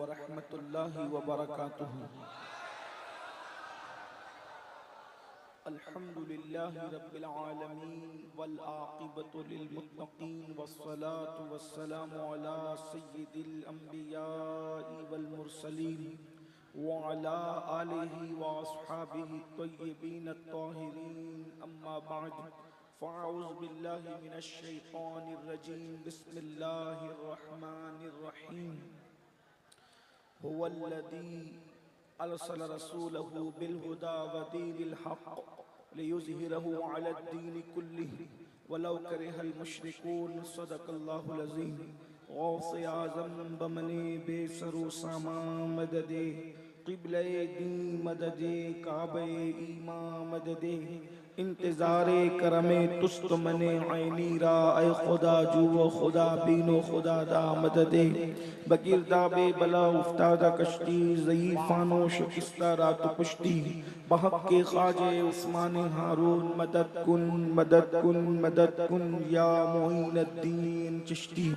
व रहमतुल्लाहि व बरकातुहू। अल्हम्दुलिल्लाहि रब्बिल आलमीन वल आक़िबतु लिल मुत्तक़ीन वस्सलातु वस्सलामु अला सय्यिदिल अंबियाइ वल मुरसलीन व अला आलिहि व अस्हाबिहि त्वय्यिबीन अत्ताहिरीन, अम्मा बअद, फ़अऊज़ु बिल्लाहि मिनश शैतानिर रजीम, बिस्मिल्लाहिर रहमानिर रहीम। हुवल्लज़ी अरसल रसूलहु बिल हुदा व दीनिल हक़ लियुज़हिरहु अलद्दीनि कुल्लिहि वलौ करिहल मुश्रिकून। सदक़ल्लाहुल अज़ीम। गौसे आज़म बमने बेसरो सामा मददे क़िबले दी मददे काबे ईमा मददे इंतज़ारे करमे तुस्त मने ऐनीरा ऐ खुदा जुओ खुदा बीनो खुदा दा मददे बगिरदाबे बला उफ्तादा कश्ती ज़ईफ़ानो शिकस्ता रात पुश्ती बहक के ख्वाजे उस्मान हारून मदद कुन मदद कुन मदद कुन या मोइनुद्दीन चिश्ती।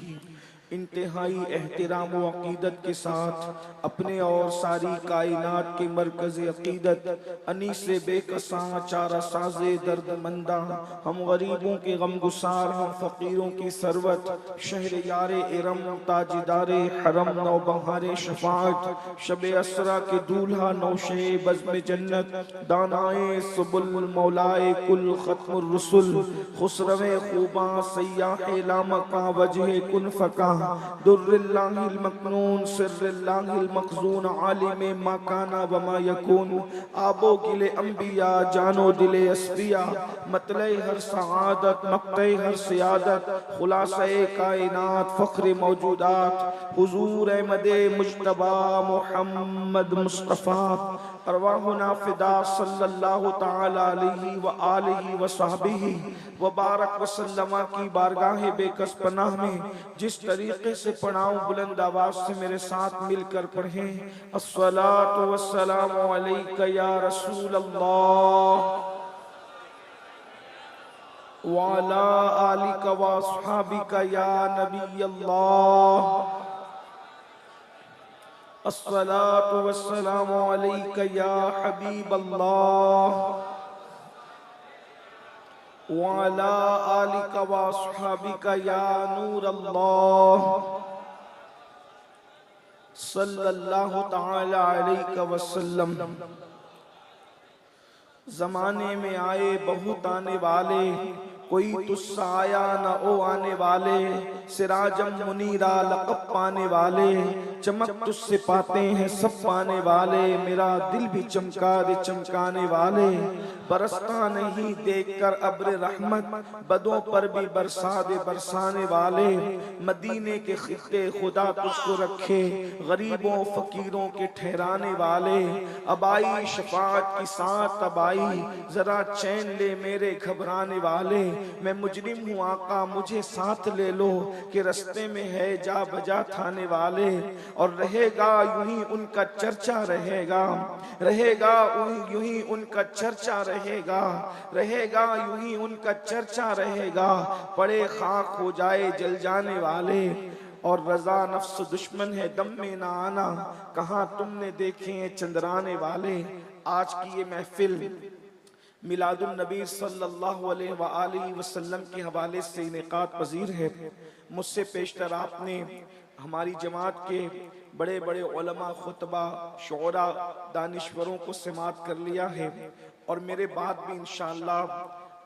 इंतहाई एहतिराम व अक़ीदत के साथ अपने और सारी कायनात के मरकज़ अक़ीदत अनीस बेकसां चारा साज़े दर्दमंदा, हम गरीबों के गमगुसार, हम फ़कीरों की सरवत, शहर यारे इरम ताजदारे हरम नौबहारे शफ़ाअत, शबे असरा के दूल्हा नौशे बज़्म जन्नत, दानाए सुबुल मौलाए कुल ख़त्मुर रुसुल, खुसरवे खूबा सय्याहे लामका वजहे कुन फ़का, दुर्रिल्लाहिल मकनून सिर्रिल्लाहिल मखज़ून, आलिमे मा काना व मा यकून, आबो गिले अंबिया जानो दिले अस्फिया, मतले हर सआदत मक़ते हर सियादत, खुलासे कायनात फ़ख्र मौजूदात, हुज़ूर अहमदे मुज्तबा मुहम्मद मुस्तफ़ा, अरवाहुना फ़िदा सल्लल्लाहु तआला अलैहि व आलिहि व सहबिही व बारक व सल्लमा की बारगाह बेकस पनाह में जिस तरीके से पढ़ाऊं बुलंद आवाज से मेरे साथ मिलकर पढ़ें। अस्सलातु वस्सलामु अलैका या रसूल अल्लाह व अला आलिका व अस्हाबिका या नबी अल्लाह। अस्सलातु वस्सलामु अलैका या हबीब अल्लाह व अला आलिका व अस्हाबिका या नूर अल्लाह। सल्लल्लाहु तआला अलैहि वसल्लम। ज़माने में आए बहुत आने वाले, कोई तुस्सा आया न ओ आने वाले, सिराजम मुनीरा लक़ब पाने वाले, चमक तुझसे पाते हैं सब पाने वाले, मेरा दिल भी चमका दे चमकाने वाले, बरसता नहीं देखकर अब्र रहमत, बदों पर भी बरसा दे बरसाने वाले, मदीने के खित्ते खुदा तुझको रखे, गरीबों फकीरों के ठहराने वाले, अब आई शफाअत की साथ अब आई, जरा चैन ले मेरे घबराने वाले, मैं मुजरिम हूँ आका मुझे साथ ले लो, कि रस्ते में है जा बजा थाने वाले, और रहेगा यूं ही उनका चर्चा रहेगा, रहेगा यूं ही उनका चर्चा रहेगा, रहेगा यूं ही उनका चर्चा रहेगा, पड़े खाक हो जाए जल जाने वाले, और रजा नफ्स दुश्मन है दम में ना आना, कहाँ तुमने देखे हैं चंद्राने वाले। आज की ये महफिल मिलादुन नबी सल्लल्लाहु अलैहि वसल्लम के हवाले से इनेकाद पजीर है। मुझसे पेशतर आपने हमारी जमात के बड़े बड़े उलमा, खुतबा, शोरा, दानिश्वरों को समात कर लिया है, और मेरे बाद भी इंशाअल्लाह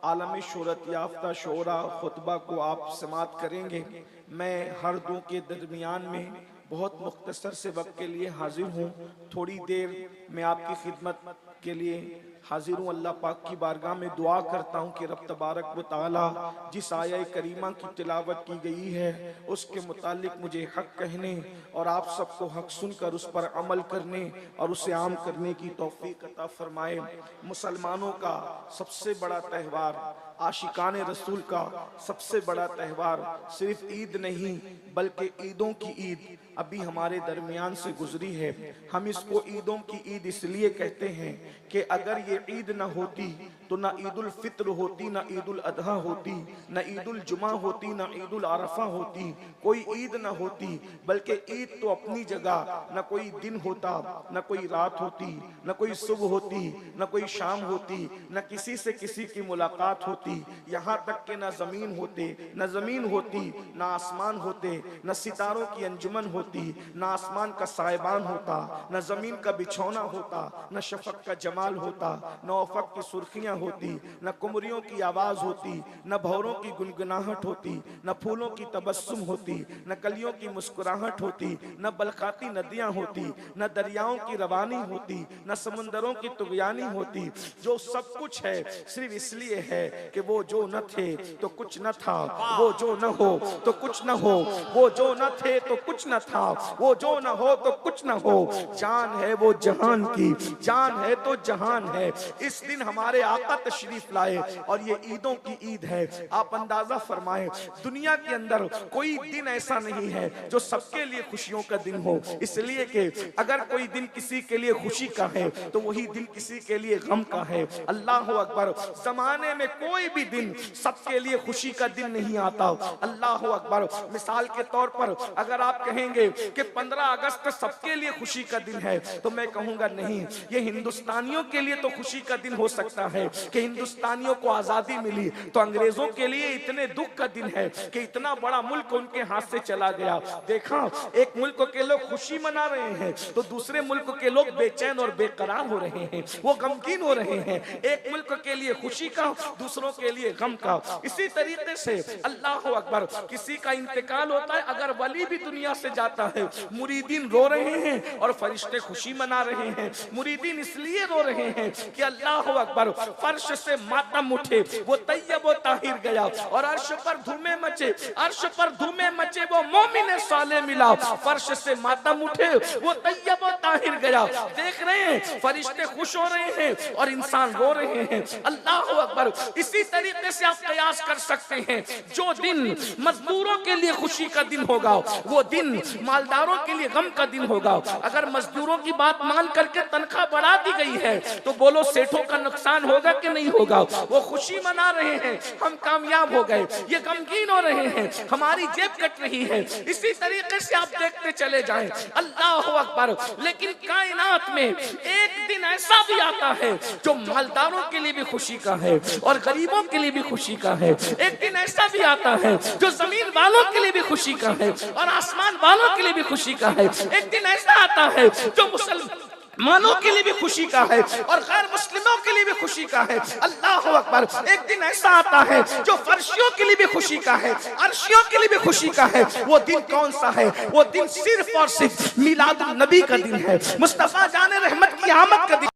आलम शोहरत याफ्ता शोरा खुतबा को आप समात करेंगे। मैं हर दो के दरमियान में बहुत मुख्तसर से वक्त के लिए हाजिर हूँ। थोड़ी देर मैं आपकी खिदमत के लिए हाजिर हूँ। अल्लाह पाक की बारगाह में दुआ करता हूँ कि रब तबारक व तआला जिस आया करीमा की तिलावत की गई है उसके मुतालिक मुझे हक कहने और आप सबको हक सुनकर उस पर अमल करने और उसे आम करने की तौफीक अता फरमाए। मुसलमानों का सबसे बड़ा त्यौहार, आशिकाने रसूल का सबसे बड़ा त्यौहार सिर्फ ईद नहीं बल्कि ईदों की ईद अभी हमारे दरमियान से गुजरी है। हम इसको ईदों की ईद इसलिए कहते हैं कि अगर ये ईद न होती तो ना ईद उल फित्र होती, ना ईद उल अदहा होती, ना ईद उल जुमा होती, ना ईद उल अरफा होती, कोई ईद ना होती। बल्कि ईद तो अपनी जगह, ना कोई दिन होता, ना कोई रात होती, ना कोई सुबह होती, ना कोई शाम होती, ना किसी से किसी की मुलाकात होती, यहाँ तक कि ना जमीन होते, ना जमीन होती, ना आसमान होते, ना सितारों की अंजुमन होती, ना आसमान का साइबान होता, ना जमीन का बिछौना होता, ना शफक का जमाल होता, ना उफक की सुर्खियां होती, ना कुमरियों की आवाज होती, ना भौरों की गुनगुनाहट होती, ना फूलों की तबस्सुम होती, ना कलियों की मुस्कुराहट होती, ना बलखाती नदियां होती, ना दरियाओं की रवानी होती, ना समुंदरों की तुगयानी होती। जो सब कुछ है सिर्फ इसलिए है कि वो जो न थे तो कुछ न था, वो जो न हो तो कुछ न हो, वो जो न थे तो कुछ न था, वो जो न हो तो कुछ न हो। जान है वो जहान की, जान है तो जहान है। इस दिन हमारे आका तशरीफ लाए और ये ईदों की ईद है। आप अंदाजा फरमाएं, दुनिया के अंदर कोई दिन ऐसा नहीं है जो सबके लिए खुशियों का दिन हो। इसलिए कि अगर कोई दिन किसी के लिए खुशी का है तो वही दिन किसी के लिए गम का है। अल्लाह अकबर। जमाने में कोई भी दिन सबके लिए खुशी का दिन नहीं आता। अल्लाह अकबर। मिसाल के तौर पर अगर आप कहेंगे कि 15 अगस्त सबके लिए खुशी का दिन है तो मैं कहूंगा नहीं, ये हिंदुस्तानियों के लिए तो खुशी का दिन हो सकता है कि हिंदुस्तानियों को आजादी मिली, तो अंग्रेजों के लिए इतने दुख का दिन है कि इतना बड़ा मुल्क उनके हाथ से चला गया। देखा, एक मुल्क के लोग खुशी मना रहे हैं तो दूसरे मुल्क के लोग बेचैन और बेकरार हो रहे हैं, वो गमगीन हो रहे हैं। एक मुल्क के लिए खुशी का, दूसरों के लिए गम का। इसी तरीके से अल्लाह अकबर, किसी का इंतकाल होता है, अगर वली भी दुनिया से जाता है, मुरीदीन रो रहे हैं और फरिश्ते खुशी मना रहे हैं। मुरीदीन इसलिए रो रहे हैं कि अल्लाह अकबर, फर्श से मातम उठे वो तैयब व ताहिर गया, और अर्श पर धूमें मचे, अर्श पर धूमें मचे वो मोमिन साले मिला। फर्श से मातम उठे वो तैयब व ताहिर गया। देख रहे हैं फरिश्ते खुश हो रहे हैं और इंसान रो रहे हैं। अल्लाह अकबर। इसी तरीके से आप कयास कर सकते हैं, जो दिन मजदूरों के लिए खुशी का दिन होगा वो दिन मालदारों के लिए गम का दिन होगा। अगर मजदूरों की बात मान करके तनख्वाह बढ़ा दी गई है तो बोलो सेठों का नुकसान होगा कि नहीं होगा? वो खुशी मना रहे हैं, हम कामयाब हो गए, ये गमगीन हो रहे हैं, हमारी जेब कट रही है। इसी तरीके से आप देखते चले जाएं। अल्लाह अकबर। लेकिन कायनात में एक दिन ऐसा भी आता है जो मालदारों के लिए भी खुशी का है और गरीबों के लिए भी खुशी का है। एक दिन ऐसा भी आता है जो जमीन वालों के लिए भी खुशी का है और आसमान वालों के लिए भी खुशी का है। एक दिन ऐसा आता है जो मुसलमानों के लिए भी खुशी का है और गैर मुस्लिमों के लिए भी खुशी का है। अल्लाह अकबर। एक दिन ऐसा आता है जो फर्शियों के लिए भी खुशी का है, अर्शियों के लिए भी खुशी का है। वो दिन कौन सा है? वो दिन सिर्फ और सिर्फ मिलादुन नबी का दिन है, मुस्तफा जाने रहमत की आमद का दिन।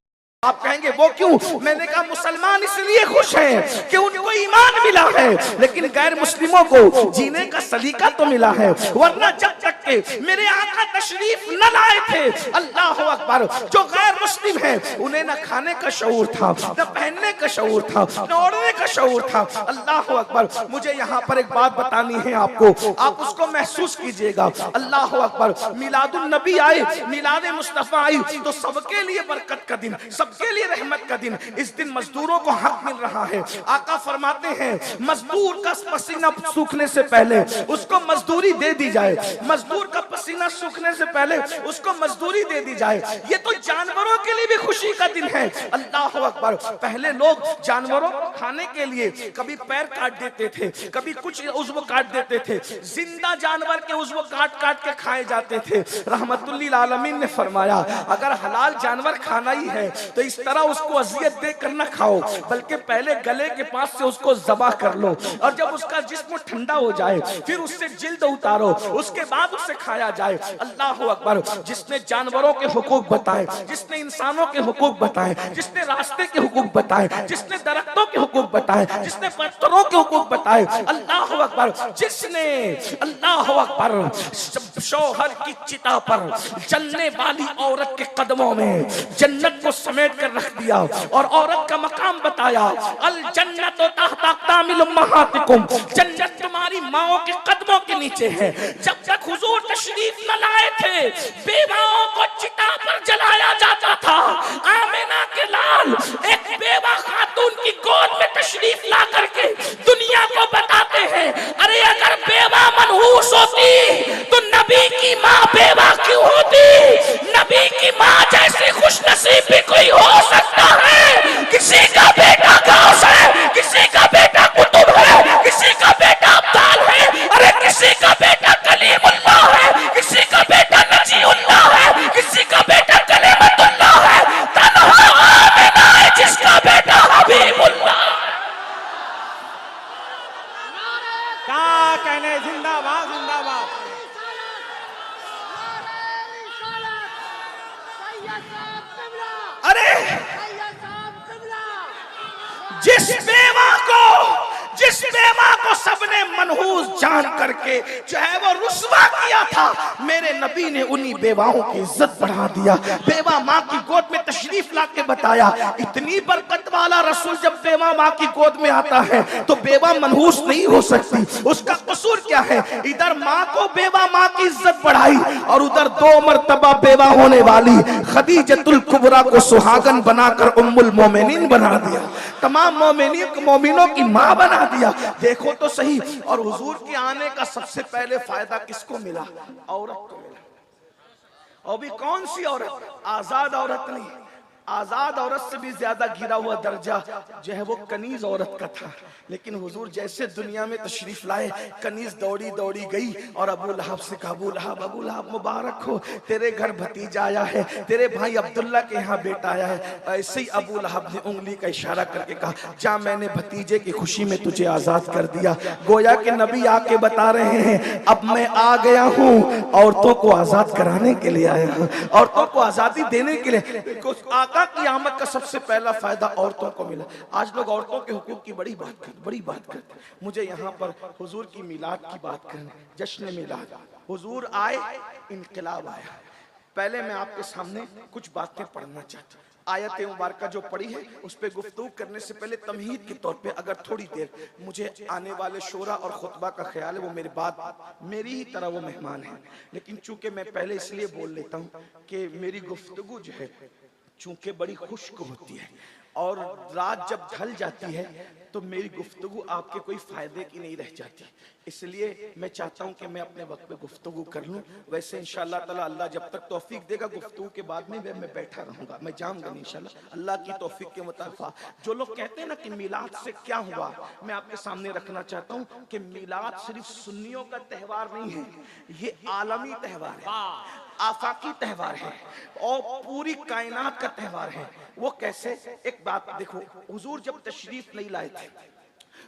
आप कहेंगे वो क्यों? मैंने कहा मुसलमान इसलिए खुश हैं कि उनको ईमान मिला है, लेकिन गैर मुस्लिमों को जीने का सलीका तो मिला है। वरना जब तक के मेरे आका तशरीफ न लाए थे, अल्लाह अकबर, जो गैर मुस्लिम है उन्हें न खाने का शऊर था, न पहनने का शऊर था, न ओढ़ने का शऊर था। अल्लाह अकबर। मुझे यहाँ पर एक बात बतानी है आपको, आप उसको महसूस कीजिएगा। अल्लाह अकबर। मिलादुन नबी आए, मिलाद मुस्तफा आई तो सबके लिए बरकत का दिन, सबके लिए रहमत का दिन। इस दिन मजदूरों को हक मिल रहा है। आका फरमाते हैं मजदूर का पसीना सूखने से पहले उसको मजदूरी दे दी जाए, मजदूर का पसीना सूखने से पहले उसको मजदूरी दे दी जाए। ये तो जानवरों के लिए भी खुशी का दिन है। अल्लाह अकबर। पहले लोग जानवरों को खाने के लिए कभी पैर काट देते थे, कभी कुछ उज़्व काट देते थे, जिंदा जानवर के उज़्व काट काट के खाए जाते थे। रहमतुल लिल आलमीन ने फरमाया अगर हलाल जानवर खाना ही है तो इस तरह उसको अजियत देकर न खाओ, बल्कि पहले गले के पास से उसको ज़बह कर लो, और जब उसका जिस्म ठंडा हो जाए फिर उससे जिल्द उतारो, उसके बाद उसे खाया जाए। अल्लाह अकबर। जिसने जानवरों के हुकूक बताए, जिसने इंसानों के हुकूक बताए, जिसने रास्ते के हुकूक बताए, जिसने दरख्तों के हुकूक बताए, जिसने पत्थरों के हुकूक बताए, अल्लाह अकबर। जिसने अल्लाह अकबर शौहर की चिता पर जलने वाली औरत के कदमों में जन्नत को समेट कर रख दिया और औरत का मकाम बताया, अल जन्नत तहता अक़दामिल उम्महातिकुम, जन्नत तुम्हारी माओं के कदमों के नीचे है। जब तक हुजूर तशरीफ न लाए थे बेवाओं को चिता पर जलाया जाता था। आमिना के लाल एक बेवा खातून की मनहूस होती तो नबी की माँ बेवा क्यों होती? नबी की माँ जैसे खुश नसीब भी कोई हो सकता है। किसी का बेटा गौस है, किसी का बेटा कुतुब है, किसी का बेटा अब्दाल है, अरे किसी का बेटा कलीमुल्लाह है, किसी का बेटा नजीउल्लाह है, किसी का बेटा कलीमतुल्लाह है। तन्हा आमिना है जिसका बेटा हबीबुल्लाह। क्या कहने, जिंदाबाद जिंदाबाद। अरे जिस बेवा को सबने मनहूस जान करके चाहे वो रुस्वा किया था, मेरे नबी ने उन्हीं बेवाओं की इज्जत बढ़ा दिया। बेवा माँ की गोद में तशरीफ लाके बताया, इतनी बरकत वाला रसूल जब बेवा माँ की गोद में आता है तो बेवा मनहूस नहीं हो सकती। उसका कसूर क्या है? इधर माँ को बेवा माँ की इज्जत बढ़ाई और उधर 2 मरतबा बेवा होने वाली खदीजतुल कुबरा को सुहागन बनाकर उम्मुल मोमिनीन बना दिया, तमाम मोमिनों की माँ बना दिया। देखो तो सही। और हुजूर के आने का सबसे पहले फायदा किसको मिला? औरत को मिला। और भी कौन सी औरत? आजाद औरत नहीं, आजाद औरत से भी ज्यादा घिरा हुआ दर्जा जो है वो कनीज औरत का था। लेकिन हुजूर जैसे दुनिया में तशरीफ लाए, कनीज दौड़ी दौड़ी गई और अबू लहब से कहा, अबू लहब मुबारक हो, तेरे घर भतीजा आया है, तेरे भाई अब्दुल्ला के यहाँ बेटा आया है। ऐसे ही अबू लहब ने उंगली का इशारा करके कहा, जा मैंने भतीजे की खुशी में तुझे आजाद कर दिया। गोया के नबी आके बता रहे हैं, अब मैं आ गया हूँ, औरतों को आजाद कराने के लिए आया हूँ, औरतों को आजादी देने के लिए। आका की आमद का सबसे पहला फायदा औरतों को मिला। आज लोग औरतों के हुकूक की बड़ी बात करते। मुझे यहाँ पर हुजूर की मिलाद की बात करने, जश्न मिलाद। हुजूर आए, इनकलाब आया। पहले मैं आपके सामने कुछ बातें पढ़ना चाहता हूँ। आयत मुबारका जो पढ़ी है उस पर गुफ्तगू करने से पहले तमहीद के तौर पे अगर थोड़ी देर मुझे आने वाले शोरा और खुतबा का ख्याल है, वो मेरे बाद मेरी ही तरह वो मेहमान है, लेकिन चूंकि मैं पहले इसलिए बोल लेता हूँ कि मेरी गुफ्तगू जो है चूंकि बड़ी खुश्क होती है और रात जब ढल जाती है तो मेरी गुफ्तगू आपके कोई फायदे की नहीं रह जाती। इसलिए मैं चाहता हूं कि मैं अपने वक्त पे गुफ्तगू कर लूं। वैसे इंशाअल्लाह ताला अल्लाह जब तक तौफीक देगा गुफ्तगू के बाद में मैं बैठा रहूंगा, मैं जाऊंगा नहीं इंशाअल्लाह अल्लाह की तौफीक के मुताबिक। जो लोग कहते हैं ना कि मिलाद से क्या हुआ, मैं आपके सामने रखना चाहता हूं कि मिलाद सिर्फ सुन्नियों का त्यौहार नहीं है, ये आलमी त्यौहार है, आफाकी त्यौहार है और पूरी कायनात का त्यौहार है। वो कैसे? एक बात देखो, हुजूर जब तशरीफ नहीं लाए थे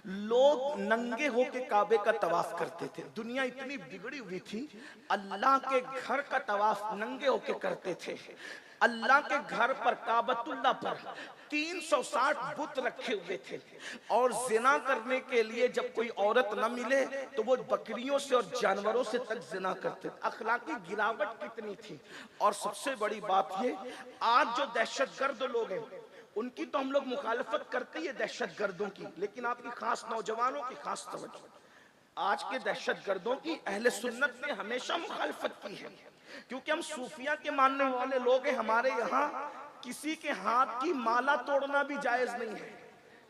लोग नंगे होके काबे का तवाफ करते थे। दुनिया इतनी बिगड़ी हुई थी, अल्लाह के घर का तवाफ नंगे होके करते थे। अल्लाह के घर पर काबतुल्लाह पर 360 बुत रखे हुए थे और जिना करने के लिए जब कोई औरत न मिले तो वो बकरियों से और जानवरों से तक जिना करते थे। अखलाकी गिरावट कितनी थी। और सबसे बड़ी बात ये, आज जो दहशतगर्द लोग हैं उनकी तो हम लोग मुखालफत करते ही दहशतगर्दों की, लेकिन आपकी खास नौजवानों की खास तवज्जो, आज के दहशतगर्दों की अहले सुन्नत ने हमेशा मुखालफत की है, क्योंकि हम सूफिया के मानने वाले लोग हैं। हमारे यहाँ किसी के हाथ की माला तोड़ना भी जायज नहीं है।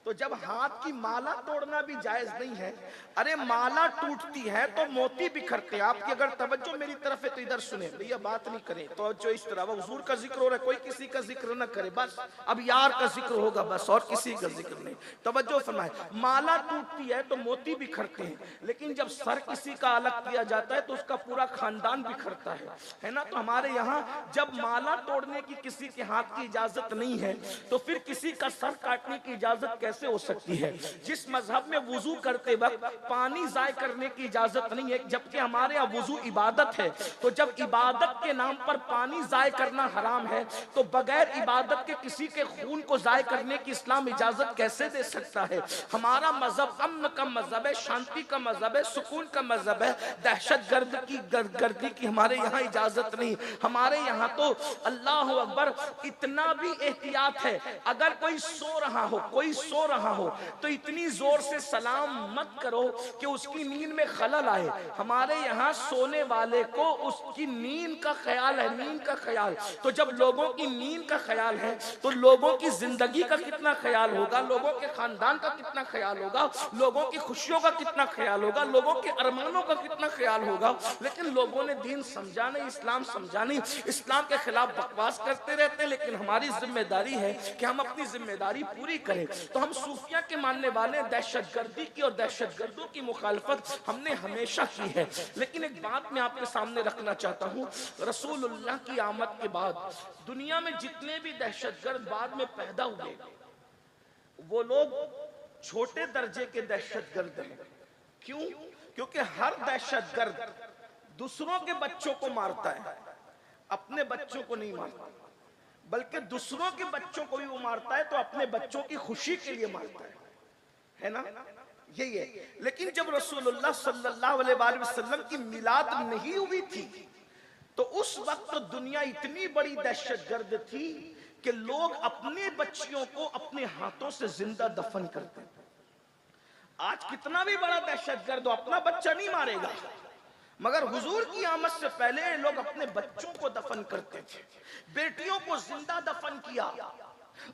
तो जब हाथ की माला तोड़ना भी जायज नहीं है, अरे माला टूटती है तो मोती बिखरते हैं। आपकी अगर तवज्जो मेरी तरफ है तो इधर सुने भैया, बात नहीं करें तो जो इस तरह हुजूर का जिक्र हो रहा है, कोई किसी का जिक्र न करे, बस अब यार का जिक्र होगा बस, और किसी का जिक्र नहीं। तवज्जो फरमाए, माला टूटती है तो मोती बिखरते हैं, लेकिन जब सर किसी का अलग किया जाता है तो उसका पूरा खानदान बिखरता है ना। तो हमारे यहाँ जब माला तोड़ने की किसी के हाथ की इजाजत नहीं है तो फिर किसी का सर काटने की इजाजत कैसे हो सकती है? जिस मजहब में वुजू करते वक्त पानी जाय करने की इजाजत नहीं है, जबकि हमारे यहाँ वुजू इबादत है, तो जब इबादत के नाम पर पानी जाय करना हराम है तो बगैर इबादत के किसी के खून को जाय करने की इस्लाम इजाजत कैसे दे सकता है? हमारा मजहब अमन का मजहब है, शांति का मजहब है, सुकून का मजहब है। दहशत गर्दी की हमारे यहाँ इजाजत नहीं। हमारे यहाँ तो अल्लाह अकबर, इतना भी एहतियात है, अगर कोई सो रहा हो, कोई सो सो रहा हो तो इतनी जोर से सलाम मत करो कि उसकी नींद में खलल आए। हमारे यहाँ सोने वाले को उसकी नींद का ख्याल है, नींद का ख्याल। तो जब लोगों की नींद का ख्याल है तो लोगों की जिंदगी का कितना ख्याल होगा, लोगों के खानदान का कितना ख्याल होगा, लोगों की खुशियों का कितना ख्याल होगा, लोगों के अरमानों का कितना ख्याल होगा। लेकिन लोगों ने दीन समझा नहीं, इस्लाम समझा नहीं, इस्लाम के खिलाफ बकवास करते रहते हैं। लेकिन हमारी जिम्मेदारी है कि हम अपनी जिम्मेदारी पूरी करें। तो हम सूफिया के मानने वाले दहशतगर्दी की और दहशतगर्दों की मुखालफत हमने हमेशा की है। लेकिन एक बात मैं आपके सामने रखना चाहता हूँ, रसूलुल्लाह की आमद के बाद दुनिया में जितने भी दहशतगर्द बाद में पैदा हुए वो लोग छोटे दर्जे के दहशतगर्द हैं। क्यों? क्योंकि हर दहशतगर्द दूसरों के बच्चों को मारता है, अपने बच्चों को नहीं मारता, बल्कि दूसरों के बच्चों को भी वो मारता है तो अपने बच्चों की खुशी के लिए मारता है ना? यही है। लेकिन जब रसूलुल्लाह सल्लल्लाहु अलैहि वसल्लम की मिलाद नहीं हुई थी तो उस वक्त तो दुनिया इतनी बड़ी दहशतगर्द थी कि लोग अपने बच्चियों को अपने हाथों से जिंदा दफन करते। आज कितना भी बड़ा दहशतगर्द हो अपना बच्चा नहीं मारेगा, मगर हुजूर की आमद से पहले लोग अपने बच्चों को दफन करते थे, बेटियों को जिंदा दफन किया।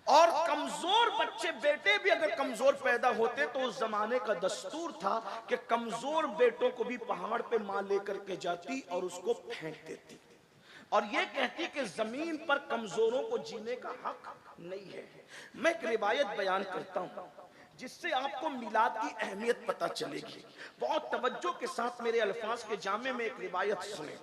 और कमजोर बच्चे, बेटे भी अगर कमजोर पैदा होते तो उस जमाने का दस्तूर था कि कमजोर बेटों को भी पहाड़ पे मां लेकर के जाती और उसको फेंक देती और ये कहती कि जमीन पर कमजोरों को जीने का हक नहीं है। मैं एक रिवायत बयान करता हूं जिससे आपको मिलाद की अहमियत पता चलेगी। बहुत तवज्जो के साथ मेरे अल्फाज के जामे में एक रिवायत सुने,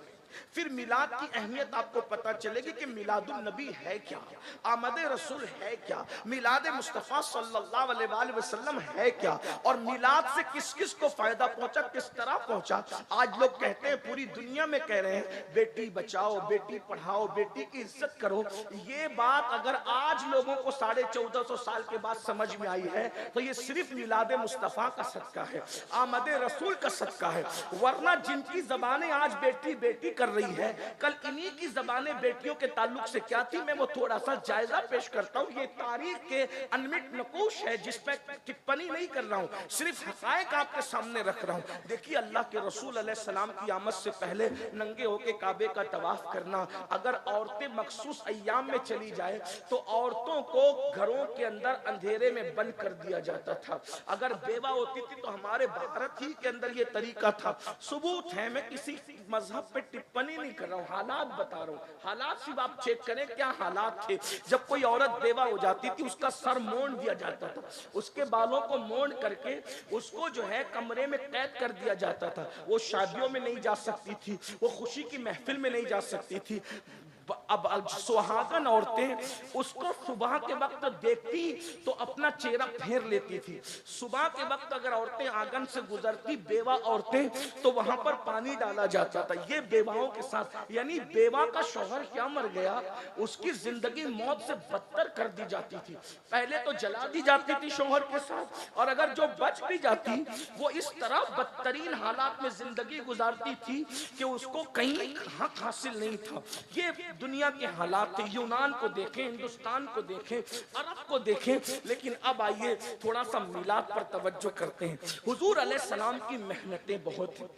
फिर मिलाद की अहमियत आपको पता चलेगी कि मिलादुन नबी है क्या, आमद रसूल है क्या, मिलाद मुस्तफ़ा सल्लल्लाहु अलैहि वसल्लम है क्या, और मिलाद से किस किस को फायदा पहुंचा, किस तरह पहुंचा। आज लोग कहते हैं, पूरी दुनिया में कह रहे हैं, बेटी बचाओ, बेटी पढ़ाओ, बेटी की इज्जत करो। ये बात अगर आज लोगों को 1450 साल के बाद समझ में आई है तो ये सिर्फ मिलाद मुस्तफ़ा का सदका है, आमद रसूल का सदका है। वरना जिनकी जबानें आज बेटी बेटी कर रही है, कल इन्हीं की जबानें बेटियों के ताल्लुक से क्या थी, मैं वो थोड़ा सा जायजा पेश करता हूँ। ये तारीख के अनमिट नकूश है जिस पे टिप्पणी नहीं कर रहा हूँ, सिर्फ हकायक आपके सामने रख रहा हूँ। देखिए, अल्लाह के रसूल अलैहिस्सलाम की आमद से पहले नंगे होके काबे का तवाफ करना, अगर औरतें मखसूस अय्याम में चली जाए तो औरतों को घरों के अंदर अंधेरे में बंद कर दिया जाता था। अगर बेवा होती थी तो हमारे भारत ही के अंदर ये तरीका था। सबूत है, मैं किसी मजहब पे टिप्पणी नहीं कर रहा हूँ, हालात बता रहा हूँ। हालात सिर्फ आप चेक करें क्या हालात थे। जब कोई औरत बेवा हो जाती थी उसका सर मोड़ दिया जाता था, उसके बालों को मोड़ करके उसको जो है कमरे में कैद कर दिया जाता था। वो शादियों में नहीं जा सकती थी, वो खुशी की महफिल में नहीं जा सकती थी। अब सुहागन औरतें उसको सुबह के वक्त देखती तो अपना चेहरा फेर लेती थी। सुबह के वक्त अगर औरतें आंगन से गुजरती, बेवा औरतें, तो वहां पर पानी डाला जाता था। ये बेवाओं के साथ, यानी बेवा का शौहर क्या मर गया, उसकी जिंदगी मौत से बदतर कर दी जाती थी। पहले तो जला दी जाती थी शौहर के साथ, और अगर जो बच भी जाती वो इस तरह बदतरीन हालात में जिंदगी गुजारती थी कि उसको कहीं हक हासिल नहीं था। ये दुनिया के हालात थे। यूनान को देखें, हिंदुस्तान को देखें, अरब को देखें। लेकिन अब आइए थोड़ा सा मिलाद पर तवज्जो करते हैं। हुजूर अलैहिस्सलाम की मेहनतें बहुत हैं,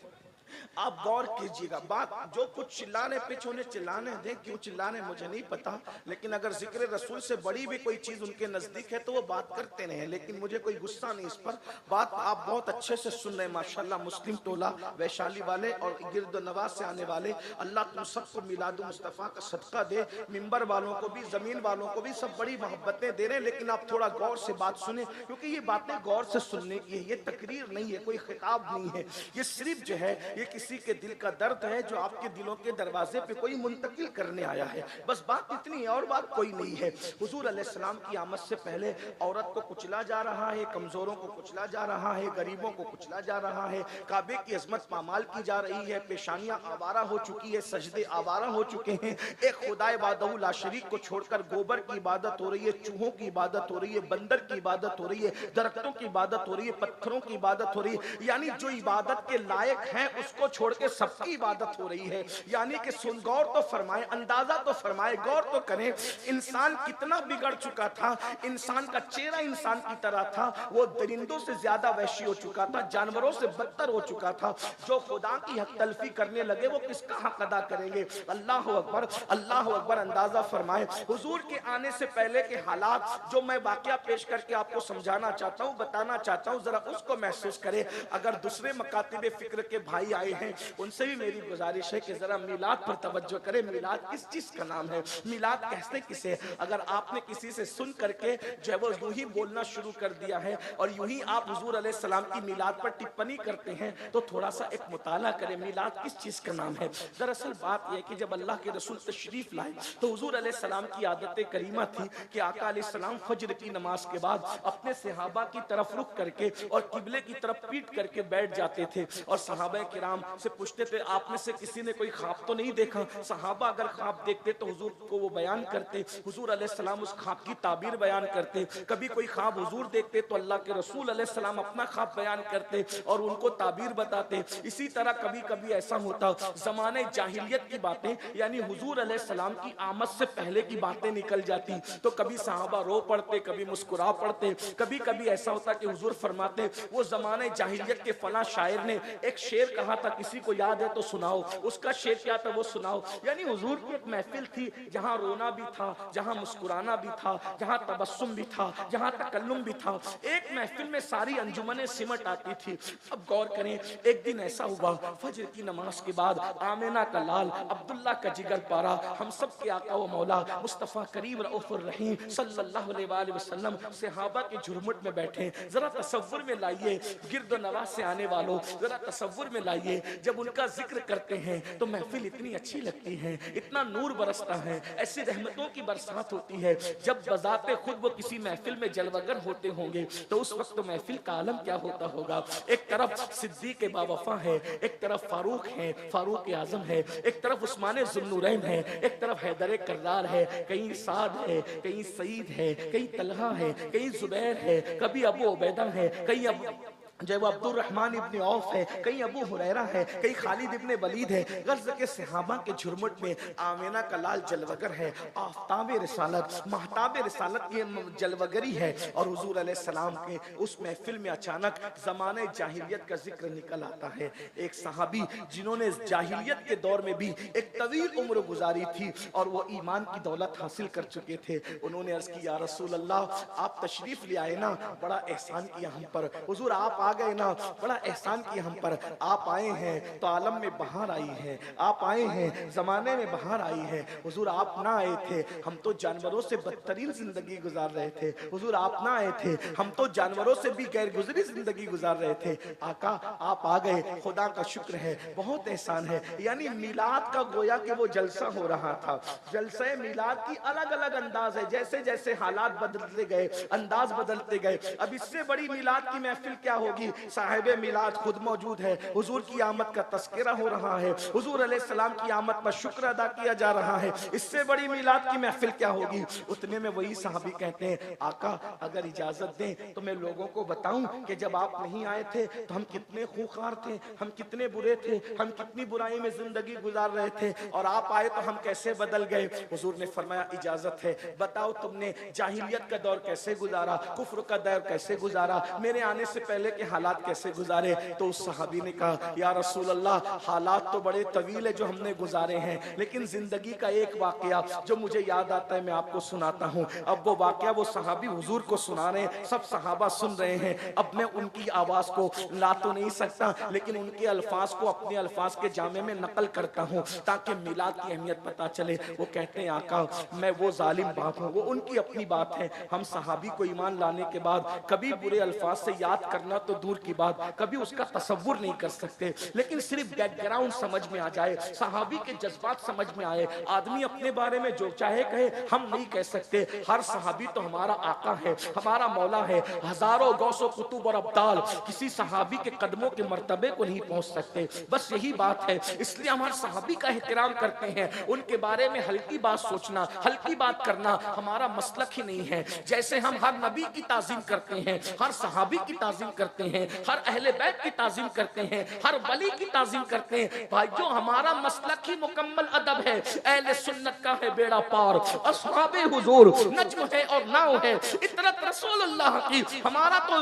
आप गौर कीजिएगा। बात जो कुछ चिल्लाने पिछ होने चिल्लाने दें, क्यों चिल्लाने मुझे नहीं पता, लेकिन अगर जिक्र रसूल से बड़ी भी कोई चीज उनके नजदीक है तो वो बात करते रहे। लेकिन मुझे कोई गुस्सा नहीं इस पर, बात आप बहुत अच्छे से सुन रहे हैं माशाल्लाह। मुस्लिम टोला, वैशाली वाले और गिरद नवाज से आने वाले, अल्लाह तुम सबको मिलाद मुस्तफ़ा का सदका दे। मिंबर वालों को भी, जमीन वालों को भी, सब बड़ी मोहब्बतें दे रहे हैं। लेकिन आप थोड़ा गौर से बात सुने, क्योंकि ये बातें गौर से सुनने की है। ये तकरीर नहीं है, कोई खिताब नहीं है, ये सिर्फ जो है ये किसी के दिल का दर्द है जो आपके दिलों के दरवाजे पे कोई मुंतकिल करने आया है। बस बात इतनी है और बात कोई नहीं है। हुजूर अलैहिस्सलाम की आमद से पहले औरत को कुचला जा रहा है, कमजोरों को कुचला जा रहा है, गरीबों को कुचला जा रहा है, काबे की अजमत पामाल की जा रही है, पेशानियां आवारा हो चुकी है, सजदे आवारा हो चुके हैं। एक खुदाए वादहू ला शरीक को छोड़कर गोबर की इबादत हो रही है, चूहों की इबादत हो रही है, बंदर की इबादत हो रही है, दरख्तों की इबादत हो रही है, पत्थरों की इबादत हो रही है। यानी जो इबादत के लायक हैं उसको को छोड़ के सबकी इबादत हो रही है। यानी कि सुन, गौर तो फरमाए, अंदाजा तो फरमाए, गौर तो करें, इंसान कितना बिगड़ चुका था। इंसान का चेहरा इंसान की तरह था, वो दरिंदों से ज्यादा वैशी हो चुका था, जानवरों से बदतर हो चुका था। जो खुदा की हक तलफी करने लगे वो किसका हक अदा करेंगे? अल्लाह अकबर, अल्लाह अकबर। अंदाजा फरमाए हुजूर के आने से पहले के हालात जो मैं वाकया पेश करके आपको समझाना चाहता हूँ, बताना चाहता हूँ, जरा उसको महसूस करें। अगर दूसरे मकातिब फिक्र के भाई आए हैं उनसे भी मेरी गुजारिश है कि जरा मिलाद पर तवज्जो करें। मिलाद किस चीज का नाम है? मिलाद कहते किसे? अगर आपने किसी से सुन करके जो है वो यूं ही बोलना शुरू कर दिया है और यूं ही आप हुजूर अलैहि सलाम की मिलाद पर टिप्पणी करते हैं तो थोड़ा सा एक मुताला करें, मिलाद किस चीज का नाम है। दरअसल बात यह कि जब अल्लाह के रसूल तशरीफ लाए तो हुजूर अलैहि सलाम की आदत करीमा थी कि आका अलैहि सलाम फज्र की नमाज के बाद अपने सहाबा की तरफ रुख करके और किबले की तरफ पीट करके बैठ जाते थे और सहाबा किराम से पूछते थे, आप में से किसी ने कोई ख्वाब तो नहीं देखा? सहाबा अगर ख्वाब देखते तो हुजूर को वो बयान करते, हुजूर अलैहि सलाम उस ख्वाब की ताबीर बयान करते। कभी कोई ख्वाब हुजूर देखते तो अल्लाह के रसूल अलैहि सलाम अपना ख्वाब बयान करते और उनको ताबीर बताते। इसी तरह कभी कभी ऐसा होता जमाने जाहिलियत की बातें यानी हुजूर अलैहि सलाम की आमद से पहले की बातें निकल जाती तो कभी सहाबा रो पड़ते, कभी मुस्कुरा पड़ते। कभी कभी ऐसा होता कि हुजूर फरमाते वो जमाने जाहिलियत के फला शायर ने एक शेर कहा था, किसी को याद है तो सुनाओ। उसका शेर क्या था वो सुनाओ। यानी हुजूर की एक महफिल थी जहां रोना भी था, जहां मुस्कुराना भी था, जहां तबस्सुम भी था, जहां तकल्लुम भी था। एक महफिल में सारी अंजुमनें सिमट आती थी। अब गौर करें, एक दिन ऐसा हुआ फजर की नमाज के बाद आमिना का लाल, अब्दुल्ला का जिगर पारा, हम सब के आका व मौला मुस्तफा करीम रऊफुर रहीम सल्लल्लाहु अलैहि वसल्लम सहाबा के झुरमुट में बैठे। जरा तसव्वुर में लाइए, गिरद नवाज से आने वालों जरा तसव्वुर में लाइए, जब उनका जिक्र करते हैं तो महफिल इतनी अच्छी लगती है, इतना नूर बरसता है, ऐसी रहमतों की बरसात होती है। जब बजाते खुद वो किसी महफिल में जलवगर होते होंगे तो उस वक्त तो महफिल का आलम क्या होता होगा। एक तरफ सिद्दीक बावफा है, एक तरफ फारूक है, फारूक आजम है, एक तरफ उस्मान जुन्नूरैन है, एक तरफ हैदर कर्रार है, कहीं साद है, कहीं सईद है, कहीं तलहा है, कहीं जुबैर है, कभी अबू उबैदा है, कहीं जो वो अब्दुर रहमान इब्ने औफ है, कहीं अबू हुरैरा है, कहीं खालिद इब्ने वलीद है। गर्ज के सहाबा के झुरमुट में आमिना का लाल जलवगर है, आफ्ताब रिसालत, महताब रिसालत की जलवगरी है। और हुजूर अलैहि सलाम के उस महफिल में अचानक जमाने जाहिलियत का जिक्र निकल आता है। एक सहाबी जिन्होंने जाहिलियत के दौर में भी एक तवील उम्र गुजारी थी और वो ईमान की दौलत हासिल कर चुके थे, उन्होंने अर्ज की, या रसूल अल्लाह, आप तशरीफ ले आए ना, बड़ा एहसान किया हम पर। हुजूर आप आ गए ना, बड़ा एहसान किया हम पर। आप आए हैं तो आलम में बहार आई है, आप आए हैं जमाने में बहार आई है। हुजूर आप ना आए थे हम तो जानवरों से बदतरीन जिंदगी गुजार रहे थे। हुजूर आप ना आए थे हम तो जानवरों से भी गैर गुजरी जिंदगी गुजार रहे थे। आका आप आ गए, खुदा का शुक्र है, बहुत एहसान है। यानी मिलाद का गोया कि वो जलसा हो रहा था। जलसे मिलाद की अलग अलग अंदाज है, जैसे जैसे हालात बदलते गए अंदाज बदलते गए। अब इससे बड़ी मिलाद की महफिल क्या होगी? साहिबे मिलाद खुद मौजूद है, हुजूर की आमद का तस्करा हो रहा है, हुजूर अलैहिस्सलाम की आमद पर शुक्र अदा किया जा रहा है। इससे बड़ी मिलाद की महफिल क्या होगी? उतने में वही साहबी कहते हैं, आका अगर इजाजत दें तो मैं लोगों को बताऊं कि जब आप नहीं आए थे तो हम कितने खूंखार थे, हम कितने बुरे थे, हम कितनी बुराई में जिंदगी गुजार रहे थे, और आप आए तो हम कैसे बदल गए। हुजूर ने फरमाया, इजाजत है, बताओ तुमने जाहिलियत का दौर कैसे गुजारा, कुफ्र का दौर कैसे गुजारा, मेरे आने से पहले के हालात कैसे गुजारे। तो उस सहाबी ने कहा, या रसूल अल्लाह, हालात तो बड़े तवील है जो हमने गुजारे हैं, लेकिन जिंदगी का एक वाकया जो मुझे याद आता है मैं आपको सुनाता हूँ। अब वो वाकया वो सहाबी हुजूर को सुना रहे हैं, सब सहाबा सुन रहे हैं। अब मैं उनकी आवाज को ला तो नहीं सकता, लेकिन उनके अल्फाज को अपने अल्फाज के जामे में नकल करता हूँ ताकि मिलाद की अहमियत पता चले। वो कहते हैं, आका मैं वो जालिम बाप हूँ, वो उनकी अपनी बात है। हम सहाबी को ईमान लाने के बाद कभी बुरे अल्फाज से याद करना तो दूर की बात, कभी उसका तसव्वुर नहीं कर सकते, लेकिन सिर्फ बैकग्राउंड समझ में आ जाए, सहाबी के जज्बात समझ में आए। आदमी अपने बारे में जो चाहे कहे, हम नहीं कह सकते। हर सहाबी तो हमारा आका है, हमारा मौला है। हजारों गौसो कुतुब और अब्दाल किसी सहाबी के कदमों के मर्तबे को नहीं पहुंच सकते। बस यही बात है, इसलिए हम हर सहाबी का एहतराम करते हैं। उनके बारे में हल्की बात सोचना, हल्की बात करना हमारा मसलक ही नहीं है। जैसे हम हर नबी की ताजीम करते हैं, हर सहाबी की ताजीम करते करते हैं, हर अहले बैत की ताजीम करते हैं, हर वली की ताजीम करते हैं। भाई जो हमारा मसलक ही मुकम्मल अदब है, अहले सुन्नत का है बेड़ा पार, अस्हाबे हुजूर नज्म है और नाव है, इतरत रसूलुल्लाह की। हमारा तो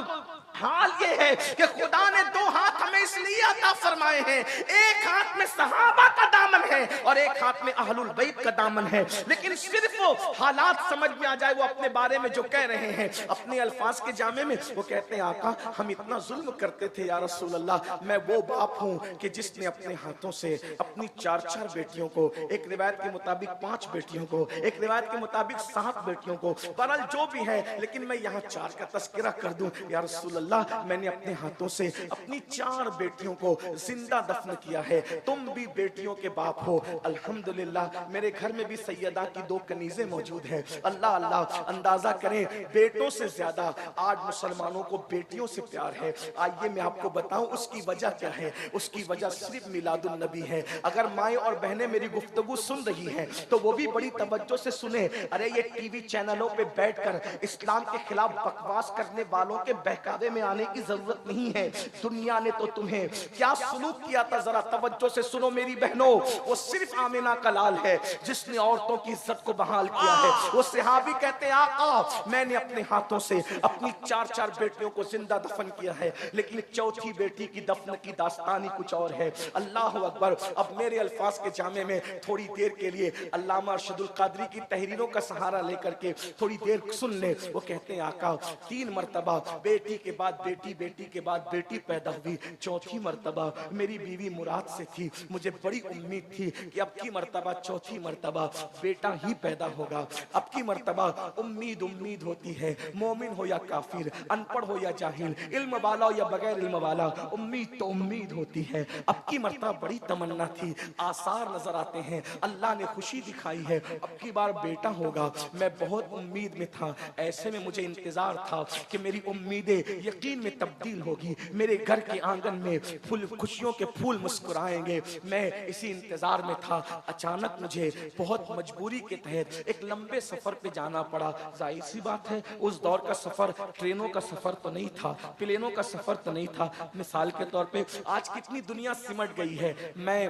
हाल ये है कि खुदा ने दो हाथ हमें इसलिए अता फरमाए हैं, एक हाथ में सहाबा का दामन है और एक हाथ में अहलुल बैत का दामन है। लेकिन सिर्फ वो हालात समझ में आ जाए, वो अपने बारे में जो कह रहे हैं अपने अल्फाज के जामे में, वो कहते हैं आका हम इतना जुल्म करते थे या रसूल अल्लाह, मैं वो बाप हूँ कि जिसने अपने हाथों से अपनी 4-4 बेटियों को, एक रिवायत के मुताबिक 5 बेटियों को, एक रिवायत के मुताबिक 7 बेटियों को, बहरहाल जो भी है, लेकिन मैं यहाँ 4 का तस्करा कर दूं या रसूल अल्लाह, मैंने अपने हाथों से अपनी 4 बेटियों को जिंदा दफन किया है। तुम भी बेटियों के बाप हो। अल्हम्दुलिल्लाह मेरे घर में भी सैयदा की 2 कनीज़ें मौजूद हैं। अल्लाह अल्लाह, अंदाजा करें बेटों से ज्यादा आज मुसलमानों को बेटियों से प्यार है। आइए मैं आपको बताऊं उसकी वजह क्या है। उसकी वजह सिर्फ मिलादुन नबी है। अगर माएँ और बहनें मेरी गुफ्तगू सुन रही हैं तो वो भी बड़ी तवज्जो से सुने। अरे ये टीवी चैनलों पे बैठकर इस्लाम के खिलाफ बकवास करने वालों के बहकावे में आने की जरूरत नहीं है। दुनिया ने तो तुम्हें क्या सुलूक किया था, जरा तवज्जो से सुनो मेरी बहनों। वो सिर्फ आमिना का लाल है जिसने औरतों की इज्जत को बहाल किया है। वो सहाबी कहते हैं आका मैंने अपने हाथों से अपनी 4-4 बेटियों को जिंदा दफन किया है, लेकिन चौथी बेटी की दफन की दास्तान ही कुछ और है। अल्लाह अकबर। अब मेरे अल्फाज के जामे में थोड़ी देर के लिए अल्लामा अरशदुल कादरी की तहरीरों का सहारा लेकर के थोड़ी देर सुन ले। वो कहते हैं आका 3 मरतबा बेटी के बाद बेटी, बेटी के बाद बेटी पैदा हुई, चौथी मरतबा मेरी बीवी मुराद से थी। मुझे बड़ी उम्मीद थी कि अब की मरतबा, चौथी मरतबा बेटा ही पैदा होगा। अब की मरतबा उम्मीद उम्मीद होती है, मोमिन हो या काफिर, अनपढ़ हो या जाहिल, इल्म वाला हो या बगैर इल्म वाला, उम्मीद तो उम्मीद होती है। अब की मरतबा बड़ी तमन्ना थी, आसार नजर आते हैं, अल्लाह ने खुशी दिखाई है, अब की बार बेटा होगा। मैं बहुत उम्मीद में था। ऐसे में मुझे इंतजार था कि मेरी उम्मीदें यकीन में तब्दील होगी, मेरे घर के आंगन में फूल, खुशियों के फूल मुस्कुराएंगे। मैं इसी इंतजार में था। अचानक मुझे बहुत मजबूरी के तहत एक लंबे सफर पे जाना पड़ा। जाहिर सी बात है उस दौर का सफर ट्रेनों का सफर तो नहीं था, प्लेनों का सफर तो नहीं था। मिसाल के तौर पे आज कितनी दुनिया सिमट गई है। मैं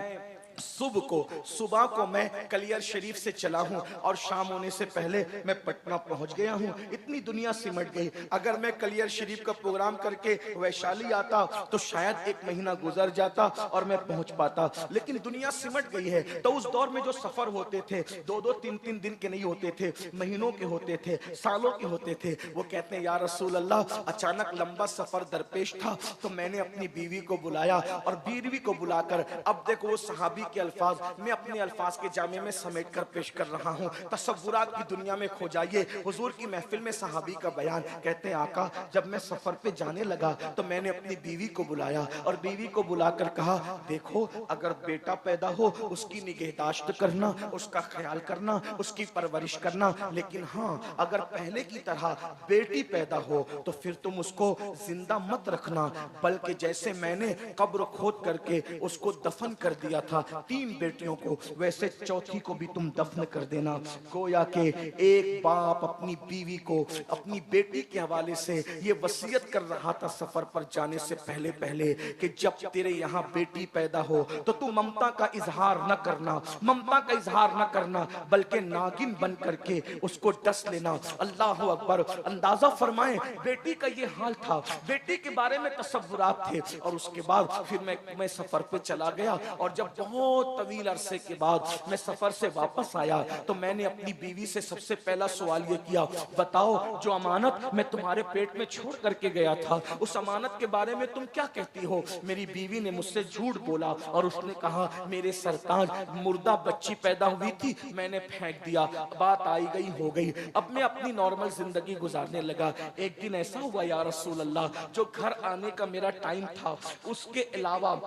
सुबह को मैं कलियर शरीफ से चला हूं और शाम होने से पहले मैं पटना पहुंच गया हूं। इतनी दुनिया सिमट गई। अगर मैं कलियर शरीफ का प्रोग्राम करके वैशाली आता तो शायद 1 महीना गुजर जाता और मैं पहुंच पाता, लेकिन दुनिया सिमट गई है। तो उस दौर में जो सफर होते थे 2-2, 3-3 दिन के नहीं होते थे, महीनों के होते थे, सालों के होते थे। वो कहते हैं या रसूल अल्लाह अचानक लंबा सफर दरपेश था तो मैंने अपनी बीवी को बुलाया और बीवी को बुलाकर, अब देखो वो सहाबी के अल्फाज मैं अपने अल्फाज के जामे में समेट कर पेश कर रहा हूँ। तसव्वुरात की दुनिया में खो जाइए। हुजूर की महफिल में सहाबी का बयान। कहते हैं आका जब मैं सफर पे जाने लगा तो मैंने अपनी बीवी को बुलाया और बीवी को बुलाकर कहा देखो अगर बेटा पैदा हो उसकी निगहदाश्त करना, उसका ख्याल करना, उसकी परवरिश करना, लेकिन हाँ अगर पहले की तरह बेटी पैदा हो तो फिर तुम उसको जिंदा मत रखना, बल्कि जैसे मैंने कब्र खोद करके उसको दफन कर दिया था 3 बेटियों को, वैसे चौथी को भी तुम दफन कर देना। गोया के एक बाप अपनी बीवी को अपनी बेटी के हवाले से ये वसीयत कर रहा था सफर पर जाने से पहले पहले कि जब तेरे यहाँ बेटी पैदा हो तो तू ममता का इजहार न करना, ममता का इजहार न करना, बल्कि नागिन बन करके उसको डस लेना। अल्लाह अकबर। अंदाजा फरमाएं बेटी का ये हाल था, बेटी के बारे में तसव्वुरात थे। और उसके बाद फिर मैं सफर पे चला गया और जब बहुत तवील अरसे के बाद मैं सफर से वापस आया तो मैंने अपनी बीवी से सबसे पहला सवाल ये किया, बताओ जो अमानत मैं तुम्हारे पेट में छोड़ करके गया था उस अमानत के बारे में तुम क्या कहती हो। मेरी बीवी ने मुझसे झूठ बोला और उसने कहा मेरे सरताज मुर्दा बच्ची पैदा हुई थी, मैंने फेंक दिया, बात आई गई हो गई, अब मैं अपनी नॉर्मल जिंदगी गुजारने लगा। एक दिन ऐसा हुआ या रसूल अल्लाह जो घर आने का मेरा टाइम था उसके अलावा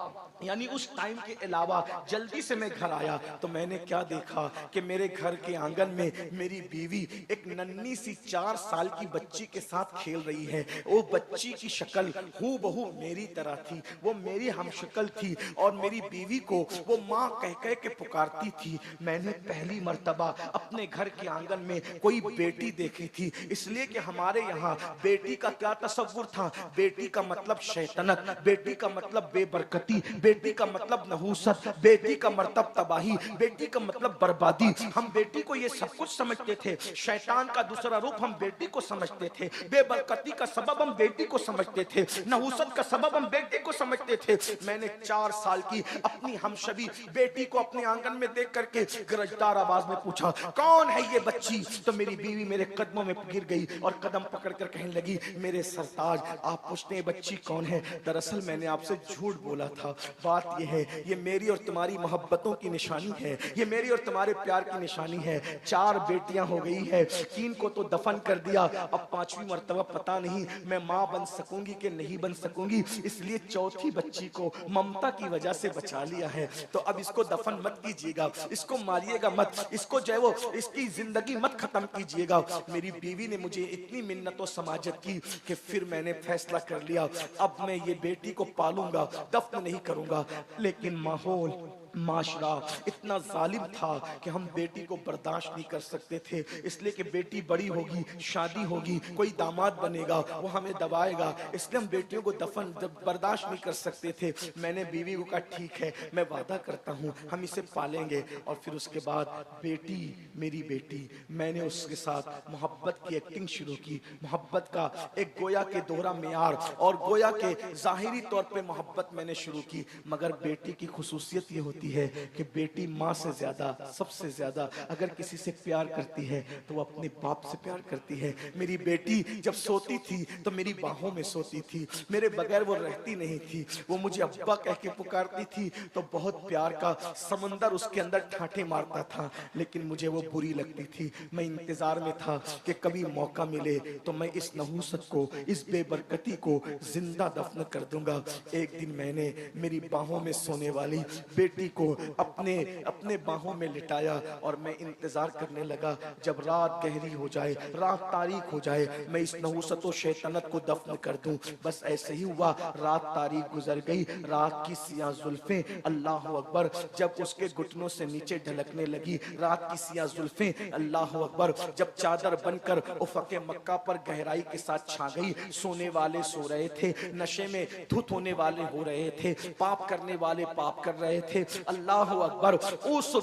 यानी उस टाइम के अलावा जल्दी से मैं घर आया तो मैंने क्या देखा कि मेरे घर के आंगन में मेरी बीवी एक नन्ही सी 4 साल की बच्ची के साथ खेल रही है। वो बच्ची की शक्ल हूबहू मेरी तरह थी, वो मेरी हमशक्ल थी और मेरी बीवी को वो माँ कह कह के पुकारती थी। मैंने पहली मर्तबा अपने घर के आंगन में कोई बेटी देखी थी, इसलिए कि हमारे यहाँ बेटी का क्या तस्वुर था, बेटी का मतलब शैतानत, बेटी का मतलब बेबरकती, बेटी का मतलब नहूसत, बेटी का मतलब तबाही, बेटी का मतलब बर्बादी। हम बेटी को ये सब कुछ समझते थे, शैतान का दूसरा रूप हम बेटी को समझते थे, बेबरकती का सबब हम बेटी को समझते थे, नहूसत का सबब हम बेटी को समझते थे। मैंने 4 साल की अपनी हमशबी बेटी को अपने आंगन में देख करके गरजदार आवाज में पूछा, कौन है ये बच्ची? तो मेरी बीवी मेरे कदमों में गिर गई और कदम पकड़कर कहने लगी, मेरे सरताज आप पूछते हैं बच्ची कौन है? दरअसल मैंने आपसे झूठ बोला था। बात यह है, ये मेरी और तुम्हारी मोहब्बतों की निशानी है, ये मेरी और तुम्हारे प्यार की निशानी है। 4 बेटियां हो गई है, 3 को तो दफन कर दिया, अब 5वीं मर्तबा पता नहीं मैं माँ बन सकूंगी कि नहीं बन सकूंगी, इसलिए चौथी बच्ची को ममता की वजह से बचा लिया है। तो अब इसको दफन मत कीजिएगा, इसको मारिएगा मत, इसको जो है वो इसकी जिंदगी मत खत्म कीजिएगा। मेरी बीवी ने मुझे इतनी मिन्नत और समाजत की कि फिर मैंने फैसला कर लिया, अब मैं ये बेटी को पालूंगा, दफन नहीं करूंगा। लेकिन माहौल माशरा इतना जालिम था कि हम बेटी को बर्दाश्त नहीं कर सकते थे, इसलिए कि बेटी बड़ी होगी, शादी होगी, कोई दामाद बनेगा, वो हमें दबाएगा, इसलिए हम बेटियों को दफन बर्दाश्त नहीं कर सकते थे। मैंने बीवी को कहा ठीक है, मैं वादा करता हूँ हम इसे पालेंगे। और फिर उसके बाद बेटी मेरी बेटी, मैंने उसके साथ मोहब्बत की एक्टिंग शुरू की, मोहब्बत का एक गोया के दोहरा मेयार और गोया के जाहिरी तौर पे मोहब्बत मैंने शुरू की। मगर बेटी की खुसूसियत ये होती है कि बेटी माँ से ज्यादा, सबसे ज्यादा अगर किसी से प्यार करती है तो वो अपने बाप से प्यार करती है। मेरी बेटी जब सोती थी तो मेरी बाहों में सोती थी, मेरे बगैर वो रहती नहीं थी, वो मुझे अब्बा कह के पुकारती थी तो बहुत प्यार का समंदर उसके अंदर ठाठे मारता था, लेकिन मुझे वो बुरी लगती थी। मैं इंतजार में था कि कभी मौका मिले तो मैं इस नहूसत को, इस बेबरकती को जिंदा दफन कर दूंगा। एक दिन मैंने मेरी बाहों में सोने वाली बेटी को अपने बाहों में लिटाया और मैं इंतजार करने लगा जब रात गहरी हो जाए, रात तारीक हो जाए, मैं इस नहूसत और शैतानत को दफन कर दूं। बस ऐसे ही हुआ, रात तारीक गुजर गई, रात की सियाह जुल्फें, अल्लाह अकबर, जब उसके घुटनों से नीचे ढलकने लगी, रात की सियाह जुल्फें, अल्लाह अकबर, जब चादर बनकर उफ़क़े मक्का पर गहराई के साथ छा गई। सोने वाले सो रहे थे, नशे में धुत होने वाले हो रहे थे, पाप करने वाले पाप कर रहे थे। अल्लाह अकबर, उस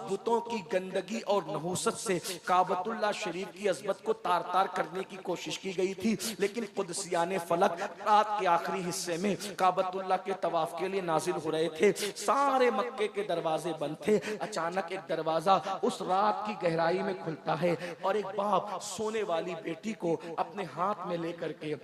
बुतों की गंदगी और नहूसत से काबतुल्लाह शरीफ की अज़मत को तार तार करने की कोशिश की गई थी, लेकिन कुदसियाने फलक रात के आखिरी हिस्से में काबतुल्लाह के तवाफ के लिए नाजिल हो रहे थे। सारे मक्के के दरवाजे बंद थे। अचानक एक दरवाजा उस रात की गहराई में खुलता है और एक बाप सोने वाली बेटी को अपने हाथ में लेकर के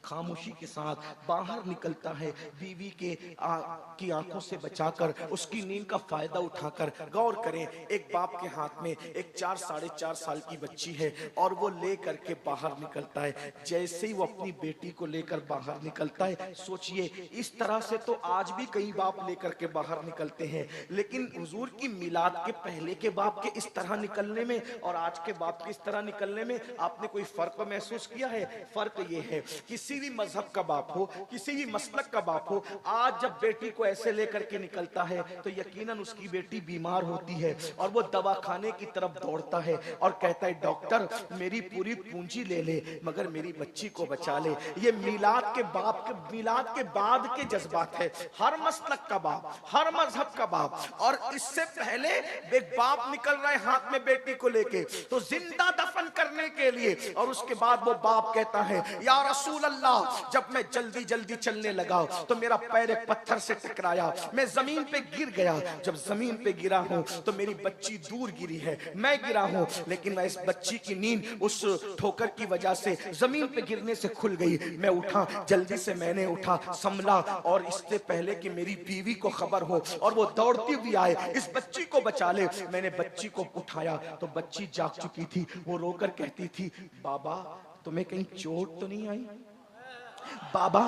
खामोशी के साथ बाहर निकलता है, बीवी की आंखों से बचाकर, उसकी नींद का फायदा उठाकर। गौर करें, एक बाप के हाथ में एक 4 साढ़े 4 साल की बच्ची है और वो लेकर के बाहर निकलता है। जैसे ही वो अपनी बेटी को लेकर बाहर निकलता है, सोचिए इस तरह से तो आज भी कई बाप लेकर के बाहर निकलते हैं, लेकिन हुजूर की मिलाद के पहले के बाप के इस तरह निकलने में और आज के बाप के इस तरह निकलने में आपने कोई फर्क महसूस किया है? फर्क ये है, किसी भी मजहब का बाप हो, किसी भी मसलक का बाप हो, आज जब बेटी को ऐसे लेकर के निकलता है तो यकीनन उसकी बेटी बीमार होती है और वो दवाखाने की तरफ दौड़ता है और कहता है डॉक्टर मेरी पूरी पूंजी ले ले मगर मेरी बच्ची को बचा ले। ये मिलाद के बाप के, मिलाद के बाद के जज्बात है। हर मसलक का बाप, हर मजहब का बाप, और इससे पहले एक बाप निकल रहा है हाथ में बेटी को लेके तो जिंदा दफन करने के लिए, और उसके बाद वो बाप कहता है या रसूल अल्लाह, जब मैं जल्दी जल्दी चलने लगा तो मेरा पैर एक पत्थर से टकराया, मैं जमीन पे गिर गया। जब जमीन पे गिरा हूं तो मेरी बच्ची दूर गिरी है, मैं गिरा हूं, लेकिन मैं इस बच्ची की नींद उस ठोकर की वजह से जमीन पे गिरने से खुल गई। मैं उठा, जल्दी से मैंने उठा, संभला, और इससे पहले कि मेरी बीवी को खबर हो और वो दौड़ती हुई आए इस बच्ची को बचा ले, मैंने बच्ची को उठाया तो बच्ची जाग चुकी थी। वो रोकर कहती थी बाबा तुम्हें कहीं चोट तो नहीं आई? बाबा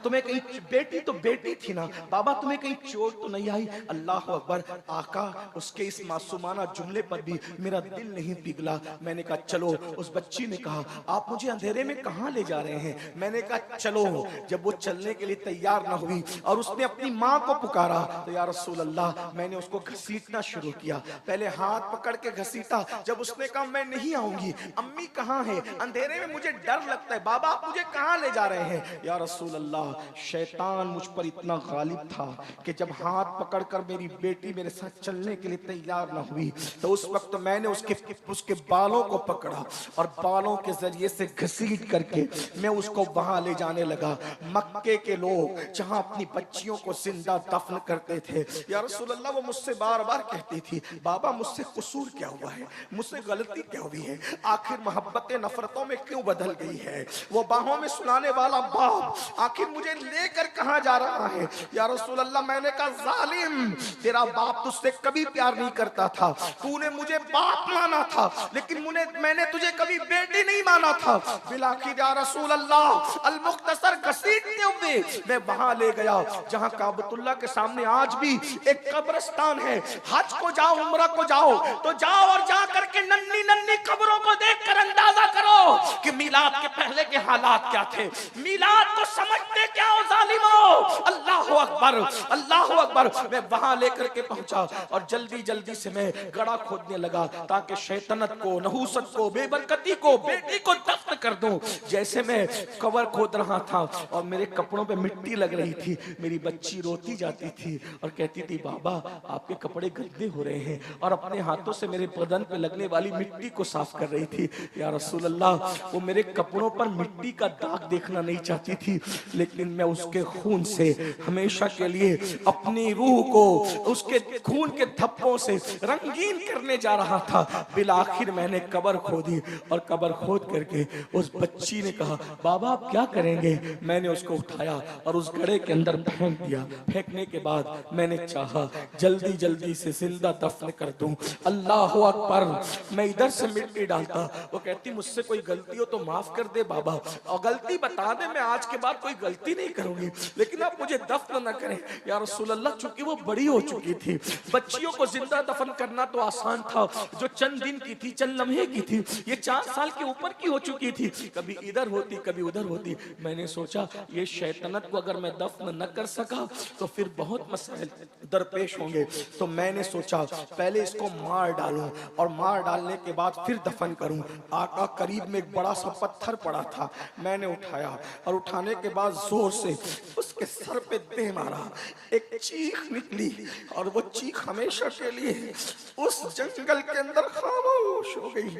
तुम्हें कहीं, बेटी तो बेटी थी ना, बाबा तुम्हें कहीं चोट तो नहीं आई? अल्लाह अकबर। आका, उसके इस मासूमाना जुमले पर भी मेरा दिल नहीं पिघला। मैंने कहा चलो। उस बच्ची ने कहा आप मुझे अंधेरे में कहाँ ले जा रहे हैं? मैंने कहा चलो। जब वो चलने के लिए तैयार ना हुई और उसने अपनी माँ को पुकारा तो या रसूल अल्लाह, मैंने उसको घसीटना शुरू किया। पहले हाथ पकड़ के घसीटा। जब उसने कहा मैं नहीं आऊंगी, अम्मी कहाँ है, अंधेरे में मुझे डर लगता है, बाबा आप मुझे कहाँ ले जा रहे हैं? या रसूल अल्लाह, शैतान मुझ पर इतना गालिब था कि जब हाथ पकड़कर मेरी बेटी मेरे साथ चलने के लिए तैयार ना हुई तो उस वक्त मैंने उसके बालों को पकड़ा और बालों के जरिए से घसीट करके मैं उसको वहां ले जाने लगा। मक्के के लोग जहां अपनी बच्चियों को जिंदा दफन करते थे, या रसूल अल्लाह, वो मुझसे बार बार कहती थी बाबा मुझसे कसूर क्या हुआ है, मुझसे गलती क्या हुई है, आखिर मोहब्बतें नफरतों में क्यों बदल गई है? वो बाहों में सुनाने वाला बाप आखिर मुझे लेकर कहां जा रहा है? या रसूल अल्लाह, मैंने कहा जालिम, तेरा बाप तुझसे कभी प्यार नहीं करता था, तूने मुझे बाप माना था लेकिन मैंने तुझे कभी बेटी नहीं माना था। बिलाखिर या रसूल अल्लाह, अल मुख्तसर घसीटते हुए मैं वहां ले गया जहां काबतुल्लाह के सामने आज भी एक कब्रिस्तान है। हज को जाओ, उम्रा को जाओ तो जाओ और जा करके नन्ही नन्ही कब्रों को देखकर अंदाजा करो कि मिलाद के पहले के हालात क्या थे। मिलाद को समझते क्या हो जालिमो? अल्लाह अकबर, अल्लाह अकबर। मैं वहां लेकर के पहुंचा और जल्दी जल्दी से मैं गड़ा खोदने लगा ताकि शैतानत को, नहूसत को, बेबरकती को, बेटी को दफन कर दूं। जैसे मैं कवर खोद रहा था और मेरे कपड़ों पे मिट्टी लग रही थी, मेरी बच्ची रोती जाती थी और कहती थी बाबा आपके कपड़े गंदे हो रहे हैं, और अपने हाथों से मेरे बदन पे लगने वाली मिट्टी को साफ कर रही थी। या रसूल अल्लाह, वो मेरे कपड़ों पर मिट्टी का दाग देखना नहीं चाहती थी, लेकिन मैं उसके खून से हमेशा के लिए अपनी रूह को उसके खून के धब्बों से रंगीन करने जा रहा था। बिल आखिर मैंने कब्र खोदी और कब्र खोद करके उस बच्ची ने कहा बाबा आप क्या करेंगे? मैंने उसको उठाया और उस गड्ढे के अंदर फेंक दिया। फेंकने के बाद मैंने चाहा जल्दी जल्दी से जिंदा दफन कर दूं। अल्लाह अकबर। मैं इधर से मिट्टी डालता, वो कहती मुझसे कोई गलती हो तो माफ कर दे बाबा, और गलती बता दे, मैं आज के बाद कोई गलती नहीं करूंगी, लेकिन आप मुझे दफन न करें। या रसूल अल्लाह, चूंकि वो बड़ी हो चुकी थी, बच्चियों को जिंदा दफन करना तो आसान था, जो चंद दिन की थी, चंद लम्हे की थी, ये 4 साल के ऊपर की हो चुकी थी, कभी इधर होती कभी उधर होती। मैंने सोचा ये शैतानत को अगर मैं दफन न कर सका तो फिर बहुत मसाइल दरपेश होंगे, तो मैंने सोचा पहले इसको मार डालूं और मार डालने के बाद फिर दफन करूं। आका करीब में एक बड़ा सा पत्थर पड़ा था, मैंने उठाया और उठाने के बाद जोर से उसके सर पे दे मारा। एक चीख निकली और वो चीख हमेशा के लिए उस जंगल के अंदर खामोश हो गई,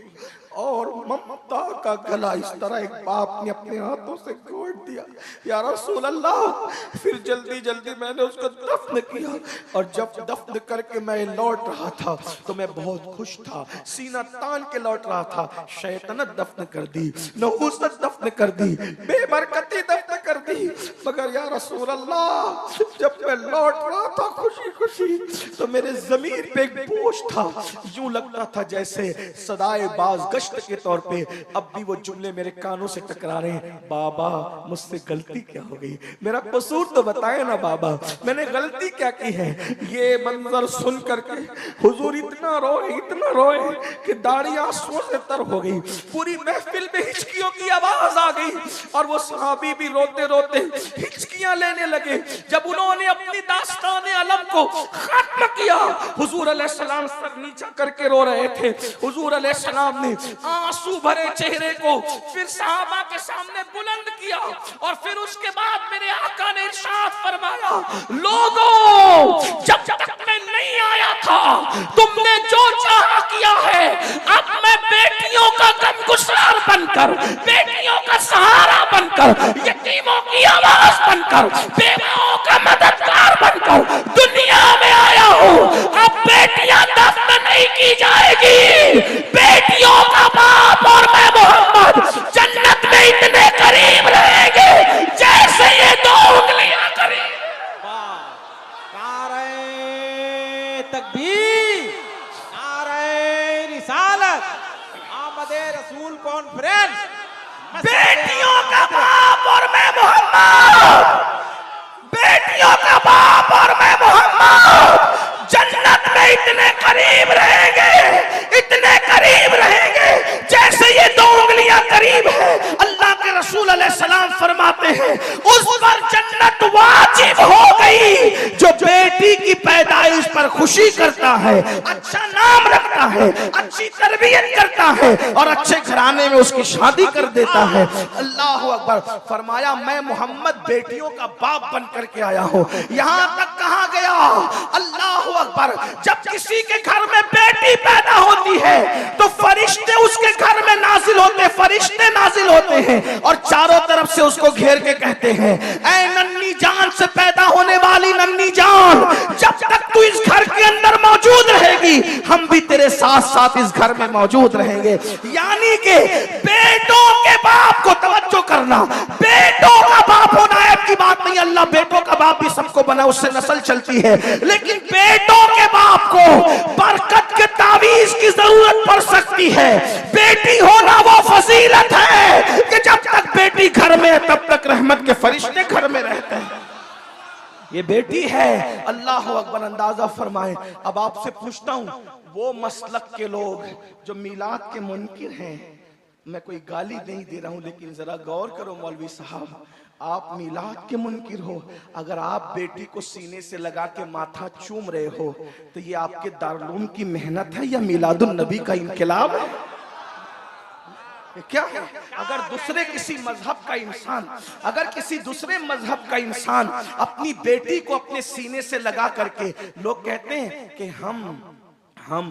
और ममता का गला इस तरह एक बाप ने अपने हाथों से घोट दिया। या रसूल अल्लाह, फिर जल्दी जल्दी मैंने उसको दफन किया, और जब दफन करके मैं लौट रहा था तो मैं बहुत खुश था, सीना तान के लौट रहा था। शैतानत दफन कर दी, नहूसत दफन कर दी, बेबरकती दफन कर दी, मगर या रसूल अल्लाह जब मैं लौट रहा था खुशी खुशी तो मेरे ज़मीर पे एक बोझ था, यूं लगता था जैसे सदाए बाज गश्त के तौर पे अब भी वो जुमले मेरे कानों से टकरा रहे हैं, बाबा मुझसे गलती क्या हो गई, मेरा कसूर तो बताए ना बाबा, मैंने गलती क्या की है। ये मंजर सुन करके हुजूर इतना रोए कि दाढ़ी आंसुओं से तर हो गई, पूरी महफिल में हिचकियों की आवाज आ गई, और वो सहाबी भी रोते रोते हिचकियां लेने लगे। जब उन्होंने अपनी दास्तान अलम को खत्म किया, हुजूर अलैहिस्सलाम सर नीचा करके रो रहे थे। हुजूर अलैहिस्सलाम ने आंसू भरे चेहरे को फिर सहाबा के सामने बुलंद किया, और फिर उसके बाद मेरे आका ने इरशाद फरमाया, लोगों जब तक मैं नहीं आया था तुमने जो चाहा किया है, अब मैं बेटियों का गमगुसार बनकर, बेटियों का सहारा बनकर, यतीमों की आवाज बनकर, बेवाओं का मददगार बनकर दुनिया में आया हूँ। अब बेटियां दफन नहीं की जाएगी, बेटियों का बाप और मैं मोहम्मद जन्नत में इतने करीब रहेंगे जैसे ये 2 उंगलियां करीब। नारे तकबीर, नारे रिसालत, आमदे रसूल कॉन्फ्रेंस। बेटियों का बाप और मैं मोहम्मद मोहम्मद, बेटियों का बाप और मैं मोहम्मद जन्नत में इतने करीब रहेंगे, इतने करीब रहेंगे जैसे ये दो उंगलियां करीब है। अल्लाह के रसूल अलैहिस्सलाम फरमाते हैं उस पर जन्नत वाजिब हो गई जो बेटी की पैदाइश पर खुशी करता है, अच्छा नाम रखता है, अच्छी तरबियत करता है और अच्छे घराने में उसकी शादी कर देता है। अल्लाह अकबर। फरमाया मैं मोहम्मद बेटियों का बाप बन करके आया हूं। यहां तक कहा गया, अल्लाह अकबर, जब किसी के घर में बेटी पैदा होती है तो फरिश्ते उसके घर में नाजिल होते, फरिश्ते नाजिल होते हैं और चारों तरफ से उसको घेर के कहते हैं ऐ नन्ही जान से पैदा होने वाली नन्ही जान, जब तक तू इस घर के अंदर मौजूद रहेगी हम भी तेरे साथ साथ इस घर में मौजूद रहेंगे। यानी कि बेटों के बाप को तवज्जो करना, बेटों का बाप होना ऐब की बात नहीं, अल्लाह बेटों का बाप भी सबको बना, उससे नस्ल चलती है, लेकिन बेटों के बाप को बरकत के तावीज की जरूरत पड़ सकती है। बेटी होना वो फजीलत है कि जब तक बेटी घर में है तब तक रहमत के फरिश्ते घर में रहते हैं। ये बेटी है। अल्लाह अकबर। अंदाजा फरमाए। अब आपसे पूछता हूं वो मसलक के लोग जो मिलाद के मुनकिर हैं, मैं कोई गाली नहीं दे रहा हूं लेकिन जरा गौर करो मौलवी साहब, आप मिलाद के मुनकिर हो, अगर आप बेटी को सीने से लगा के माथा चूम रहे हो तो ये आपके दारुल की मेहनत है या मिलादुन नबी का इनकलाब है? क्या है? अगर दूसरे किसी मजहब का इंसान, अगर किसी दूसरे मजहब का इंसान अपनी बेटी को अपने सीने से लगा करके, लोग कहते हैं कि हम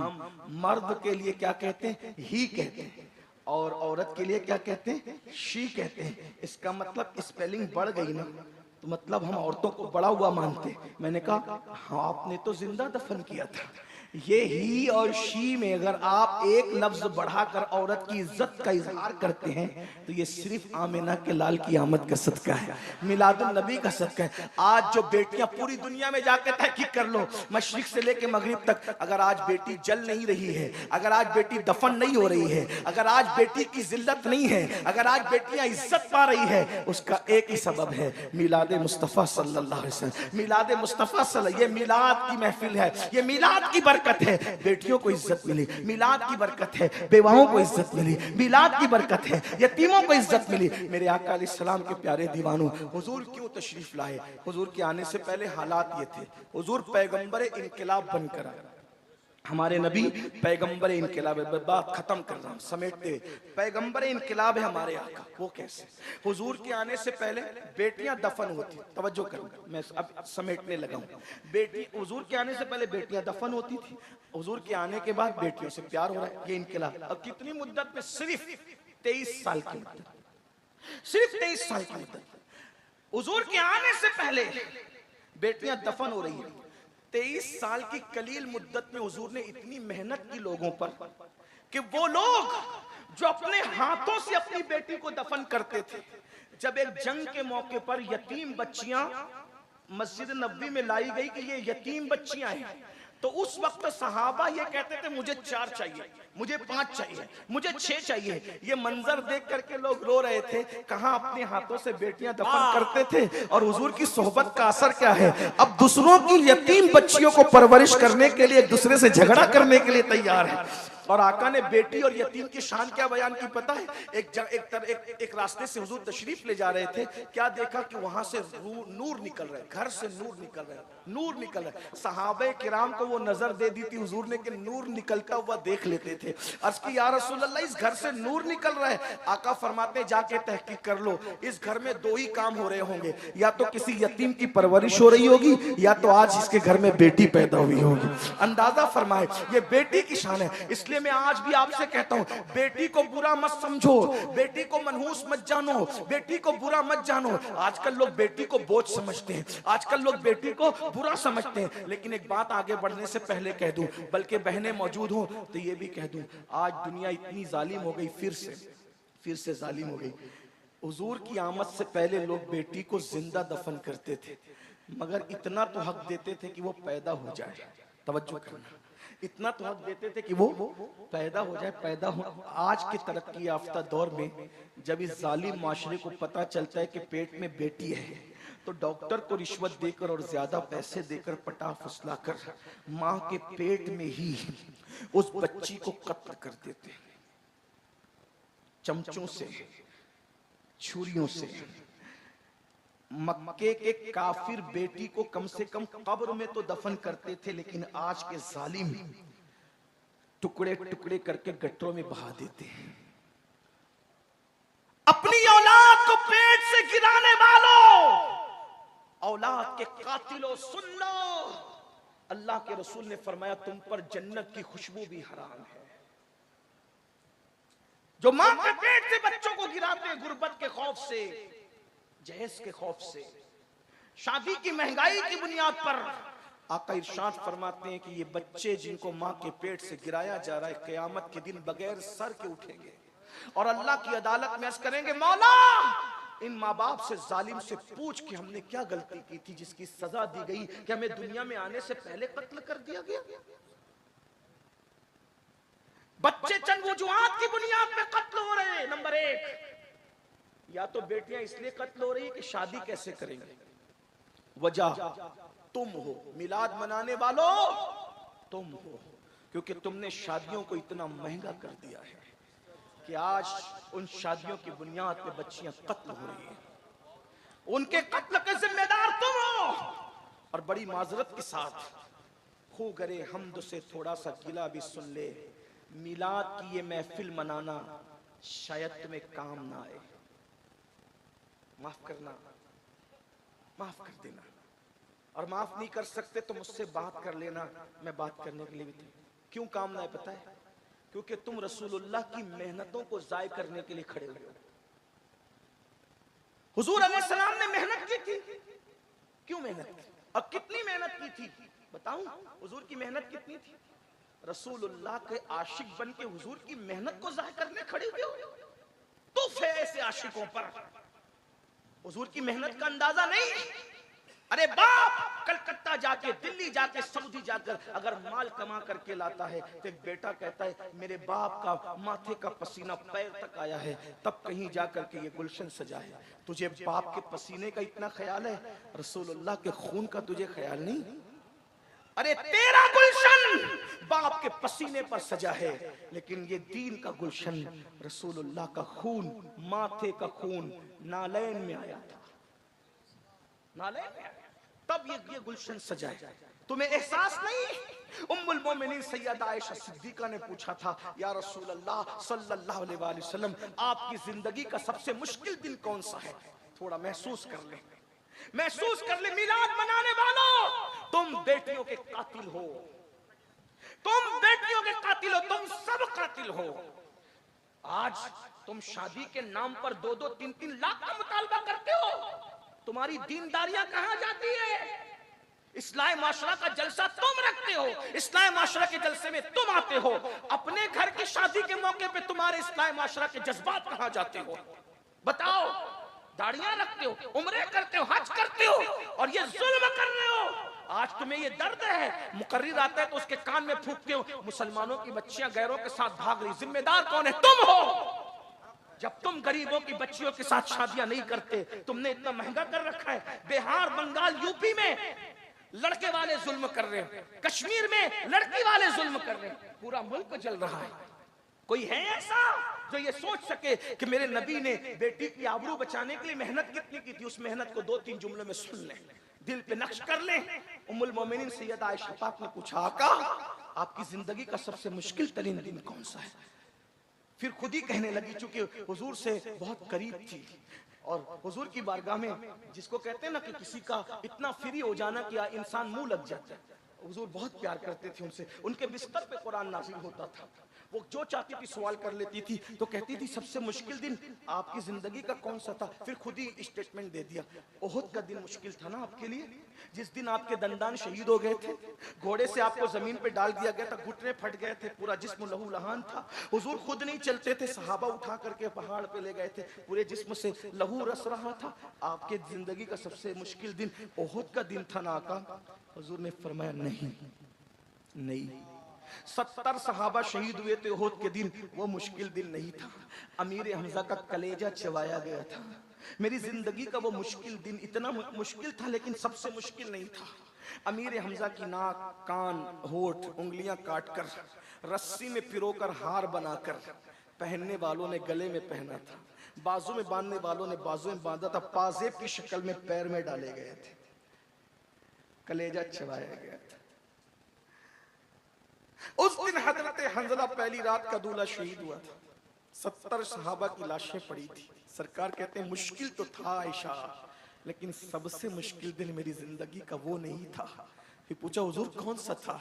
मर्द के लिए क्या कहते हैं, ही कहते हैं, और औरत के लिए क्या कहते हैं, शी कहते हैं। इसका मतलब स्पेलिंग बढ़ गई ना, तो मतलब हम औरतों को बड़ा हुआ मानते। मैंने कहा हाँ, आपने तो जिंदा दफन किया था। ये ही और शी में अगर आप एक लफ्ज बढ़ाकर औरत की इज्जत का इजहार करते हैं तो ये सिर्फ आमिना के लाल की आमद का सदका है, मिलादुन नबी का सदका है। आज जो बेटियां पूरी दुनिया में जाकर तहकीक कर लो, मशरिक से लेकर मगरिब तक, अगर आज बेटी जल नहीं रही है, अगर आज बेटी दफन नहीं हो रही है, अगर आज बेटी की जिल्लत नहीं है, अगर आज बेटियां इज्जत पा रही है, उसका एक ही सबब है, मिलाद मुस्तफा सल्लल्लाहु अलैहि वसल्लम। मिलाद मुस्तफा सल्लल्लाहु, ये मिलाद की महफिल है, ये मिलाद की बरकत है। बेटियों को इज्जत मिली, मिलाद की बरकत है। बेवाओं को इज्जत मिली, मिलाद की बरकत है। यतीमों को इज्जत मिली। मेरे आका अलैहिस्सलाम के प्यारे दीवानों, हुजूर क्यों तशरीफ लाए? हुजूर के आने से पहले हालात ये थे, हुजूर पैगंबर इनकलाब बनकर आए। हमारे नबी पैगंबर इनकलाब, बात खत्म कर रहा हूं समेटते, पैगंबर इनकलाब है हमारे आका। वो कैसे? हुजूर के आने से पहले बेटियां दफन होती, तवज्जो करना, मैं अब समेटने लगा हूं। बेटी, हुजूर के आने से पहले बेटियां दफन होती थी, हुजूर के आने के बाद बेटियों से प्यार हो रहा है, ये इनकलाब। अब कितनी मुद्दत में? सिर्फ 23 साल की मुद्दत, सिर्फ 23 साल की मुद्दत। हुजूर के आने से पहले बेटियां दफन हो रही है। 23 साल की कलील मुद्दत में हुजूर ने इतनी मेहनत की लोगों पर कि वो लोग जो अपने हाथों से अपनी बेटी को दफन करते थे, जब एक जंग के मौके पर यतीम बच्चियां मस्जिद नबवी में लाई गई कि ये यतीम बच्चियां हैं, तो उस वक्त सहाबा ये कहते थे मुझे 4 चाहिए, मुझे 5 चाहिए, मुझे 6 चाहिए। ये मंजर देख करके लोग रो रहे थे। कहां अपने हाथों से बेटियां दफन करते थे और हुजूर की सोहबत का असर क्या है? अब दूसरों की यतीम बच्चियों को परवरिश करने के लिए, एक दूसरे से झगड़ा करने के लिए तैयार है। और आका ने बेटी और यतीम की शान क्या बयान की पता है? एक रास्ते से हुजूर तशरीफ ले जा रहे थे, क्या देखा कि वहां से नूर निकल रहा है, घर से नूर निकल रहा है, नूर निकल रहा है। सहाबे किराम को वो नजर दे दी थी हुजूर ने कि नूर निकलता हुआ देख लेते थे। अर्ज़ की या रसूल अल्लाह, इस घर से नूर निकल रहा है। आका फरमाते जाके तहकीक कर लो, इस घर में 2 ही काम हो रहे होंगे, या तो किसी यतीम की परवरिश हो रही होगी, या तो आज इसके घर में बेटी पैदा हुई होगी। अंदाजा फरमाए, ये बेटी की शान है। इसलिए मैं आज भी आपसे कहता हूं, बेटी को बुरा मत समझो, बेटी को मनहूस मत जानो, बेटी को बुरा मत जानो। आजकल लोग बेटी को बोझ समझते हैं, आजकल लोग बेटी को बुरा समझते हैं। लेकिन एक बात आगे बढ़ने से पहले कह दूं, बल्कि बहनें मौजूद हो तो ये भी कह दूं, आज दुनिया इतनी जालिम हो गई, फिर से जालिम हो गई। हुजूर की आमद से पहले लोग बेटी को जिंदा दफन करते थे, मगर इतना तो हक देते थे कि वो पैदा हो जाए। तवज्जो करना, इतना तो हक देते थे कि वो पैदा हो जाए, पैदा हो। आज के तरक्की याफ्ता दौर में जब इस जालिम माशरे को पता चलता है कि पेट में बेटी है, तो डॉक्टर को रिश्वत देकर और ज्यादा पैसे देकर पटा फुसला कर मां के पेट में ही उस बच्ची को कत्ल कर देते हैं, चमचों से, छुरियों से। मक्के के काफिर बेटी को कम से कम कब्र में तो दफन करते थे, लेकिन आज के जालिम टुकड़े टुकड़े करके गट्टरों में बहा देते हैं। अपनी औलाद को पेट से गिराने वालों, औलाद के कातिलों, सुन लो, अल्लाह के रसूल ने फरमाया तुम पर जन्नत की खुशबू भी हराम है। जो मां के पेट से बच्चों को गिराते हैं गुर्बत के खौफ से, जहेज के खौफ से, शादी की महंगाई की बुनियाद पर, आका इरशाद फरमाते हैं कि ये बच्चे जिनको मां के पेट से गिराया जा रहा है, क़यामत के दिन बगैर सर के उठेंगे और अल्लाह की अदालत में अर्ज़ करेंगे, मौला इन माँ बाप से, जालिम से पूछ कि हमने क्या गलती की थी जिसकी सजा दी गई कि हमें दुनिया में आने से पहले कत्ल कर दिया गया। बच्चे चंद वजूहात की बुनियाद पे कत्ल हो रहे हैं। नंबर एक, या तो बेटियां इसलिए कत्ल हो रही है कि शादी कैसे करेंगे, वजह तुम हो, मिलाद मनाने वालों तुम हो, क्योंकि तुमने शादियों को इतना महंगा कर दिया है कि आज उन शादियों की बुनियाद पे बच्चियां कत्ल हो रही हैं। उनके कत्ल के जिम्मेदार तुम हो। और बड़ी माजरत के साथ खो करे हमद से थोड़ा सा गिला भी सुन ले, मिलाद की ये महफिल मनाना शायद तुम्हें काम ना आए। माफ करना, माफ कर देना, और माफ नहीं कर सकते तो मुझसे बात कर लेना, मैं बात करने के लिए भी थी। क्यों काम ना है पता है? क्योंकि तुम रसूलुल्लाह की मेहनतों को जाय करने के लिए खड़े हुए हो। हुजूर अलैहिस्सलाम ने मेहनत की थी, क्यों मेहनत की और कितनी मेहनत की थी बताऊं? हुजूर की मेहनत कितनी थी? रसूलुल्लाह के आशिक बन के हुजूर की मेहनत को जाय करने खड़े हुए हो। तो फिर ऐसे आशिकों पर हुजूर की मेहनत का अंदाजा नहीं। अरे बाप कलकत्ता जाके, दिल्ली जाके, सऊदी जाकर अगर माल कमा करके लाता है तो एक बेटा कहता है मेरे बाप का माथे का पसीना पैर तक आया है, तब कहीं जाकर के ये गुलशन सजा है। तुझे बाप के पसीने का इतना ख्याल है, रसूलुल्लाह के खून का तुझे ख्याल नहीं? अरे तेरा गुलशन बाप के पसीने पर सजा है, लेकिन ये दीन का गुलशन, रसूलुल्लाह का खून, माथे का खून नालैन में आया था, नालैन में आया, तब ये गुलशन सजा है। तुम्हें एहसास नहीं? उम्मुल मोमिनीन सैयदा आयशा सिद्दीका ने पूछा था, या रसूल अल्लाह सल्लल्लाहु अलैहि वसल्लम, आपकी जिंदगी का सबसे मुश्किल दिन कौन सा है? थोड़ा महसूस कर ले, महसूस कर ले। मिलाद मनाने वालों, तुम बेटियों के कातिल हो, तुम बेटियों के कातिल हो, तुम सब कातिल हो। आज तुम शादी के नाम पर 2-2, 3-3 लाख का मुतालबा करते हो। तुम्हारी दीनदारियां कहां जाती है? इस्लाही माशरा का जलसा तुम रखते हो, इस्लाही माशरा के जलसे में तुम आते हो, अपने घर की शादी के मौके पे तुम्हारे इस्लाही माशरा के जज्बात कहां जाते हो? बताओ। दाढ़ियां रखते हो, उम्रे करते हो, हज करते हो, और ये जुल्म कर रहे हो। आज तुम्हें ये दर्द है, मुकर्रिर आता है तो उसके कान में फूंकते हो, मुसलमानों की बच्चियां गैरों के साथ भाग रही, जिम्मेदार कौन है? तुम हो। जब तुम गरीबों की बच्चियों के साथ शादियां नहीं करते, तुमने इतना महंगा कर रखा है। बिहार, बंगाल, यूपी में लड़के वाले जुल्म कर रहे हैं, कश्मीर में लड़की वाले जुल्म कर रहे हैं, पूरा मुल्क जल रहा है। कोई है ऐसा जो ये सोच सके कि मेरे नबी ने बेटी की आबरू बचाने के लिए मेहनत कितनी की थी? उस मेहनत को 2-3 जुमलों में सुन लें, दिल पे नक्श कर लें। उम्मुल मोमिनीन सैयदा आयशा पाक ने पूछा, आका आपकी जिंदगी का सबसे मुश्किल तरीन दिन कौन सा है? फिर खुद ही कहने लगी, चूंकि हुजूर से बहुत करीब थी और हुजूर की बारगाह में, जिसको कहते हैं ना कि किसी का इतना फ्री हो जाना कि इंसान मुंह लग जाता है, हुजूर बहुत प्यार करते थे उनसे। उनके बिस्तर पे कुरान नाज़िल होता था, वो जो चाहती थी सवाल कर लेती थी, तो कहती थी सबसे मुश्किल दिन आपकी जिंदगी का कौन सा था? फिर खुद ही स्टेटमेंट दे दिया, ओहद का दिन मुश्किल था ना आपके लिए, जिस दिन आपके दंदान शहीद हो गए थे, घोड़े से आपको जमीन पे डाल दिया गया था, घुटने फट गए थे, पूरा जिस्म लहू लहान था, हुजूर खुद नहीं चलते थे, सहाबा उठा करके पहाड़ पे ले गए थे, पूरे जिस्म से लहू रस रहा था। आपके जिंदगी का सबसे मुश्किल दिन ओहद का दिन था ना आका? हुजूर ने फरमाया नहीं नहीं, 70 सहाबा शहीद हुए थे उहद के दिन, वो मुश्किल दिन नहीं था। अमीर हमजा का कलेजा चबाया गया था। मेरी जिंदगी का वो मुश्किल दिन इतना मुश्किल था, लेकिन सबसे मुश्किल नहीं था। अमीर हमजा की नाक, कान, होठ, उंगलियां काटकर रस्सी में पिरोकर हार बनाकर पहनने वालों ने गले में पहना था, बाजू में बांधने वालों ने बाजू में बांधा था, पाजेब की शक्ल में पैर में डाले गए थे, कलेजा चबाया गया था। उस दिन हजरत हंजला पहली रात का दूल्हा शहीद हुआ था। 70 सहाबा की लाशें पड़ी थी। सरकार कहते हैं मुश्किल तो था आयशा, लेकिन सबसे मुश्किल दिन मेरी जिंदगी का वो नहीं था। फिर पूछा हुजूर कौन सा था?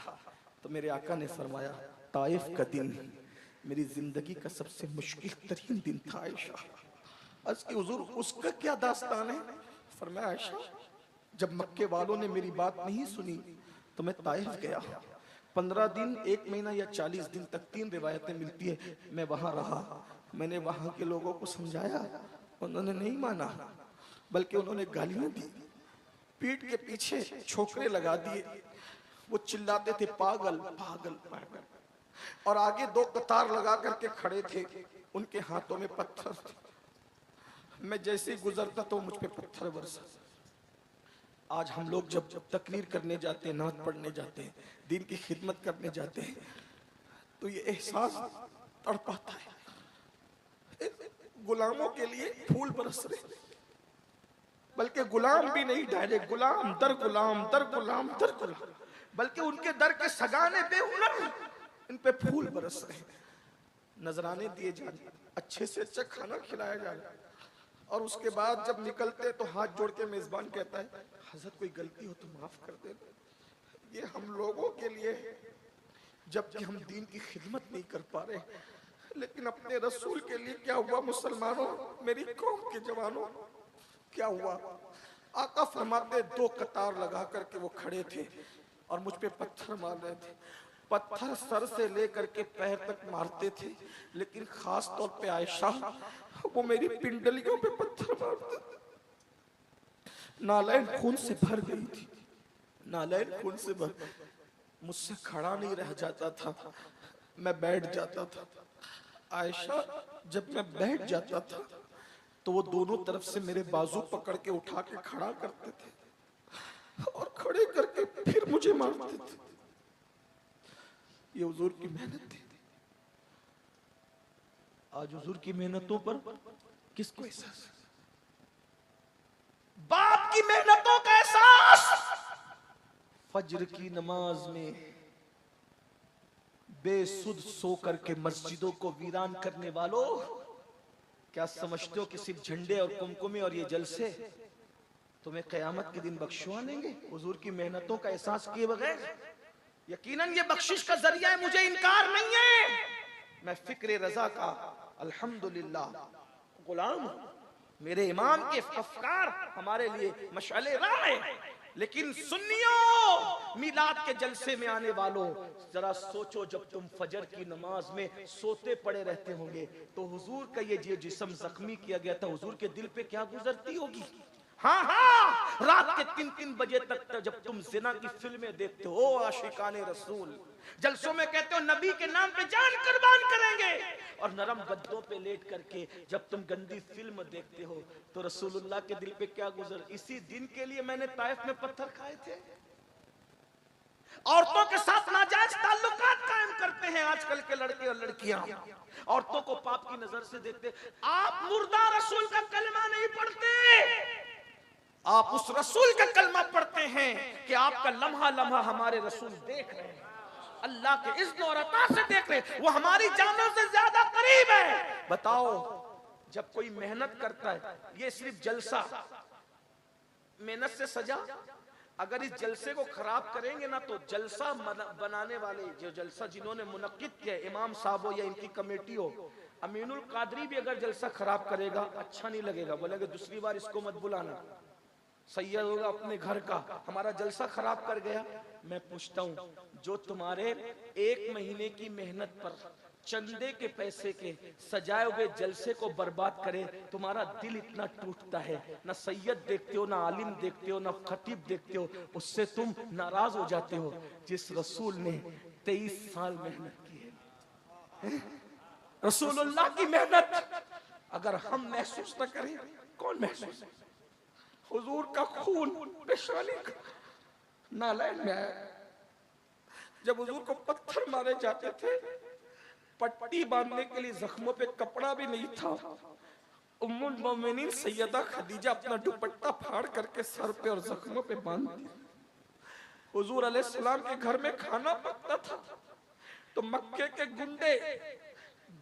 तो मेरे आका ने फरमाया ताइफ का दिन मेरी जिंदगी का सबसे मुश्किल तरीन दिन था आयशा। अर्ज की हुजूर उसका क्या दास्तान है? फरमाया आयशा, जब मक्के वालों ने मेरी बात नहीं सुनी तो मैं ताइफ गया। 15 दिन, 1 महीना या 40 दिन तक, 3 रिवायतें मिलती है, मैं वहां रहा। मैंने वहां के लोगों को समझाया, उन्होंने नहीं माना, बल्कि उन्होंने गालियां दी, पीठ के पीछे छोकरे लगा दिए। वो चिल्लाते थे पागल पागल पागल, और आगे 2 कतार लगा करके खड़े थे, उनके हाथों में पत्थर थे। मैं जैसे ही गुजरता तो मुझ पे पत्थर बरसा। आज हम लोग जब तकरीर करने जाते हैं, नात पढ़ने जाते हैं, दीन की खिदमत करने जाते हैं, तो ये एहसास तड़पाता है, गुलामों के लिए फूल बरस रहे, बल्कि गुलाम भी नहीं, डायरेक्ट गुलाम दर गुलाम दर गुलाम दर गुलाम, बल्कि उनके दर के सगाने बेहुनर इन पे फूल बरस रहे। नजराने दिए जाने, अच्छे से अच्छा खाना खिलाया जाए, और उसके बाद जब निकलते तो हाथ जोड़ के मेजबान कहता है हजरत कोई गलती हो तो माफ कर दे। ये हम लोगों के लिए, जबकि हम दीन की खिदमत नहीं कर पा रहे, लेकिन अपने रसूल के लिए क्या हुआ मुसलमानों, मेरी कौम के जवानों क्या हुआ? आका फरमाते 2 कतार लगा करके वो खड़े थे और मुझ पे पत्थर मार रहे थे। पत्थर सर से लेकर के पैर तक मारते थे, लेकिन खास तौर पे आयशा, वो मेरी पिंडलियों पे पत्थर मारते थे। नालैन खून से भर गई थी, नालैन खून से भर, मुझसे खड़ा नहीं रह जाता था, मैं बैठ जाता था। आयशा, जब मैं बैठ जाता था तो वो दोनों तरफ से मेरे बाजू पकड़ के उठा के खड़ा करते थे और खड़े करके फिर मुझे मारते थे। ये हुजूर की मेहनत थी। आज हुजूर की मेहनतों पर किसको एहसास? बाप की मेहनतों का एहसास फज्र की नमाज में बेसुध सो करके मस्जिदों को वीरान करने वालों, क्या समझते हो कि सिर्फ झंडे और कुमकुमे और ये जलसे तुम्हें कयामत के दिन बख्शवा लेंगे? हुजूर की मेहनतों का एहसास किए बगैर यकीनन ये बख्शिश का जरिया है, मुझे इनकार नहीं है। मैं फिक्र रजा का अल्हम्दुलिल्लाह गुलाम हूं। मेरे इमाम के अफकार हमारे लिए मशाले राह है। लेकिन सुन्नियों, मिलाद के जलसे में आने वालों, जरा सोचो, जब तुम फजर की नमाज में सोते पड़े रहते होंगे तो हुजूर का ये जिस्म जख्मी किया गया था, हुजूर के दिल पे क्या गुजरती होगी? हाँ हाँ, रात के 3-3 बजे तक जब तुम जिना की फिल्में देखते हो, आशिकाने रसूल, जलसों में कहते हो नबी के नाम पे जान कुर्बान करेंगे, और नरम गद्दों पे लेट करके जब तुम गंदी फिल्म देखते हो तो रसूलुल्लाह के दिल पे क्या गुजर? इसी दिन के लिए मैंने ताइफ में पत्थर खाए थे। औरतों के साथ नाजायज ताल्लुकात कायम करते हैं आजकल के लड़के और लड़कियां, औरतों को पाप की नजर से देखते। आप मुर्दा रसूल का कलमा नहीं पढ़ते, आप उस रसूल का कलमा पढ़ते हैं कि आपका लम्हा लम्हा हमारे रसूल देख रहे हैं, अल्लाह के इज़्न और अता से देख रहे हैं, वो हमारी जानों से ज्यादा करीब है। बताओ, जब कोई मेहनत करता है, ये सिर्फ जलसा मेहनत से सजा, अगर इस जलसे को खराब करेंगे ना तो जलसा बनाने वाले, जो जलसा जिन्होंने मुनक्किद किया, इमाम साहब हो या इनकी कमेटी हो, अमीनुल कादरी भी अगर जलसा खराब करेगा अच्छा नहीं लगेगा, बोलेगा दूसरी बार इसको मत बुलाना, सैयद होगा अपने घर का, हमारा जलसा खराब कर गया। मैं पूछता हूं, जो तुम्हारे 1 महीने की मेहनत पर चंदे के पैसे के सजाए हुए जलसे को बर्बाद करे, तुम्हारा दिल इतना टूटता है, ना सैयद देखते हो, ना आलिम देखते हो, ना खतीब देखते हो, उससे तुम नाराज हो जाते हो। जिस रसूल ने 23 साल मेहनत की है। रसूलुल्लाह की मेहनत अगर हम महसूस न करें, कौन महसूस? हुजूर का खून पेशानी का नालैन में आया। जब हुजूर को पत्थर मारे जाते थे, पट्टी बांधने के लिए जख्मों पे कपड़ा भी नहीं था, उम्मुल मोमिनीन सैयदा खदीजा अपना दुपट्टा फाड़ करके सर पे और जख्मों पे बांधती। हुजूर अलैहिस्सलाम के घर में खाना पकता था तो मक्के के गुंडे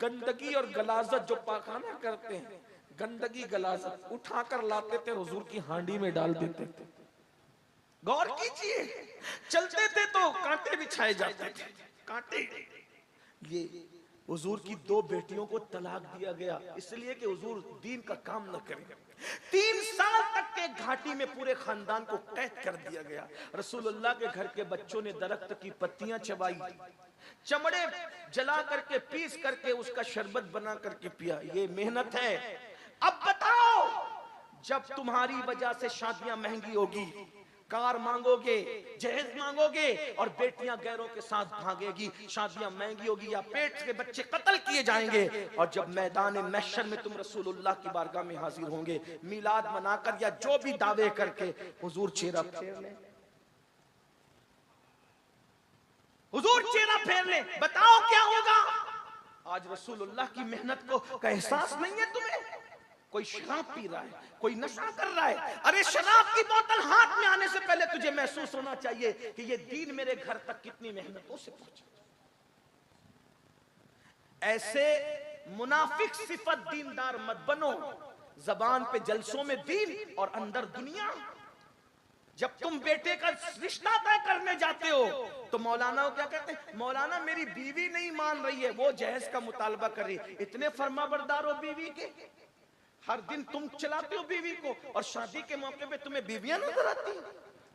गंदगी और गलाजत जो पाखाना करते हैं, गंदगी गलाजत उठाकर लाते थे, हुजूर की हांडी में डाल देते थे। गौर कीजिए, चलते थे तो कांटे बिछाए जाते थे, कांटे। ये हुजूर की 2 बेटियों को तलाक दिया गया इसलिए कि हुजूर दीन का काम न करें। 3 साल तक के घाटी में पूरे खानदान को कैद कर दिया गया। रसूलुल्लाह के घर के बच्चों ने दरख्त की पत्तियां चबाई, चमड़े जला करके पीस करके उसका शरबत बना करके पिया। ये मेहनत है। अब बताओ, जब तुम्हारी वजह से शादियां महंगी होगी, कार मांगोगे, जहेज मांगोगे और बेटियां गैरों के साथ भागेगी, शादियां महंगी होगी या पेट के बच्चे कत्ल किए जाएंगे, और जब मैदान महशर में तुम रसूलुल्लाह की बारगाह में हाजिर होंगे मिलाद मनाकर या जो भी दावे करके, हुजूर चेहरा फेर ले, हुजूर चेहरा फेर ले, बताओ क्या होगा? आज रसूलुल्लाह की मेहनत का एहसास नहीं है तुम्हें? कोई शराब पी रहा है, कोई नशा कर रहा है। अरे शराब की बोतल हाथ में आने से पहले तुझे महसूस होना चाहिए कि ये दीन मेरे घर तक कितनी मेहनतों से पहुंचा। ऐसे मुनाफिक सिफत दीनदार मत बनो। जबान पे जलसों में दीन और अंदर दुनिया। जब तुम बेटे का रिश्ता तय करने जाते हो तो मौलाना क्या कहते हैं? मौलाना मेरी बीवी नहीं मान रही है, वो जहेज का मुतालबा कर रही है। इतने फर्माबरदार हो बीवी के, हर दिन तुम चलाते हो बीवी को और शादी के मौके पे तुम्हें बीवियां नजर आती।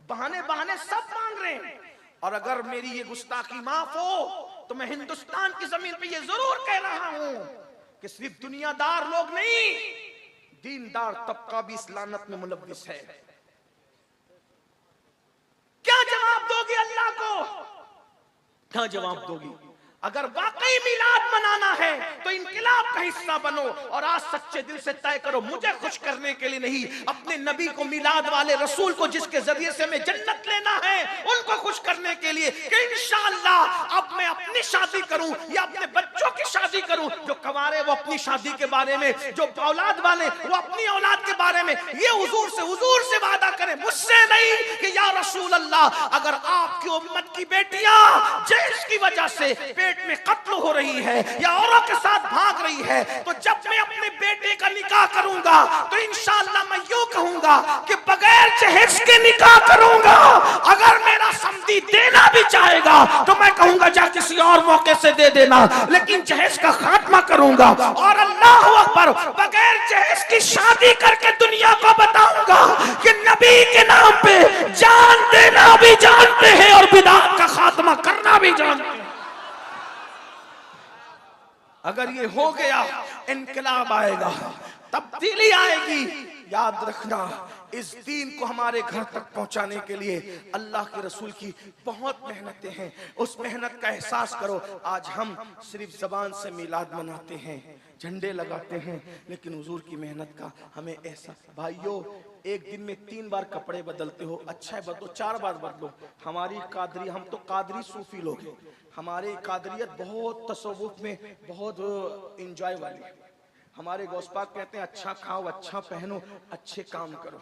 बहाने बहाने सब मांग रहे हैं। और अगर मेरी ये गुस्ताखी माफ हो तो मैं हिंदुस्तान की जमीन पे ये जरूर कह रहा हूं कि सिर्फ दुनियादार लोग नहीं, दीनदार तबका भी इस लानत में मुलव्विस है। क्या जवाब दोगी अल्लाह को? क्या जवाब दोगी? अगर वाकई मिलाद मनाना है तो इनकलाब का हिस्सा बनो और आज सच्चे दिल से तय करो, मुझे खुश करने के लिए नहीं, अपने नबी को, मिलाद वाले रसूल को जिसके जरिए से मैं जन्नत लेना है, उनको खुश करने के लिए कि इंशाअल्लाह अब मैं अपनी शादी करूं या अपने बच्चों की शादी करूं। जो कंवारे वो अपनी शादी के बारे में, जो औलाद वाले वो अपनी औलाद के बारे में ये हुजूर से वादा करें, मुझसे नहीं कि या रसूल अल्लाह अगर आपकी उम्मत की बेटियां जहेज की वजह से पेट में कत्ल हो रही है या औरों के साथ भाग रही है तो जब मैं अपने बेटे का निकाह करूंगा तो इंशाअल्लाह मैं यूं कहूंगा कि बगैर जहेज के निकाह करूंगा। अगर मेरा समधी देना भी चाहेगा तो मैं कहूंगा जा किसी और मौके से दे देना, लेकिन जहेज का खात्मा करूंगा। और अल्लाह अकबर, बगैर जहेज की शादी करके दुनिया को बताऊंगा कि नबी के नाम पे जान देना भी जानते हैं और बिदअत का खात्मा करना भी जानते हैं। अगर ये हो गया इनकलाब आएगा, तब्दीली आएगी। याद रखना, इस दीन को हमारे घर तक पहुंचाने के लिए अल्लाह के रसूल की बहुत मेहनतें हैं। उस मेहनत का एहसास करो। आज हम सिर्फ जबान से मिलाद मनाते हैं, झंडे लगाते हैं, लेकिन हुजूर की मेहनत का हमें एहसास। भाइयों, एक दिन में 3 बार कपड़े बदलते हो, अच्छा है बदलो, 4 बार बदलो। हमारी कादरी, हम तो कादरी सूफी लोग हैं, हमारे कादरियत बहुत तसव्वुफ में बहुत इंजॉय वाली है। हमारे गौस पाक कहते हैं अच्छा खाओ, अच्छा पहनो, अच्छे काम करो।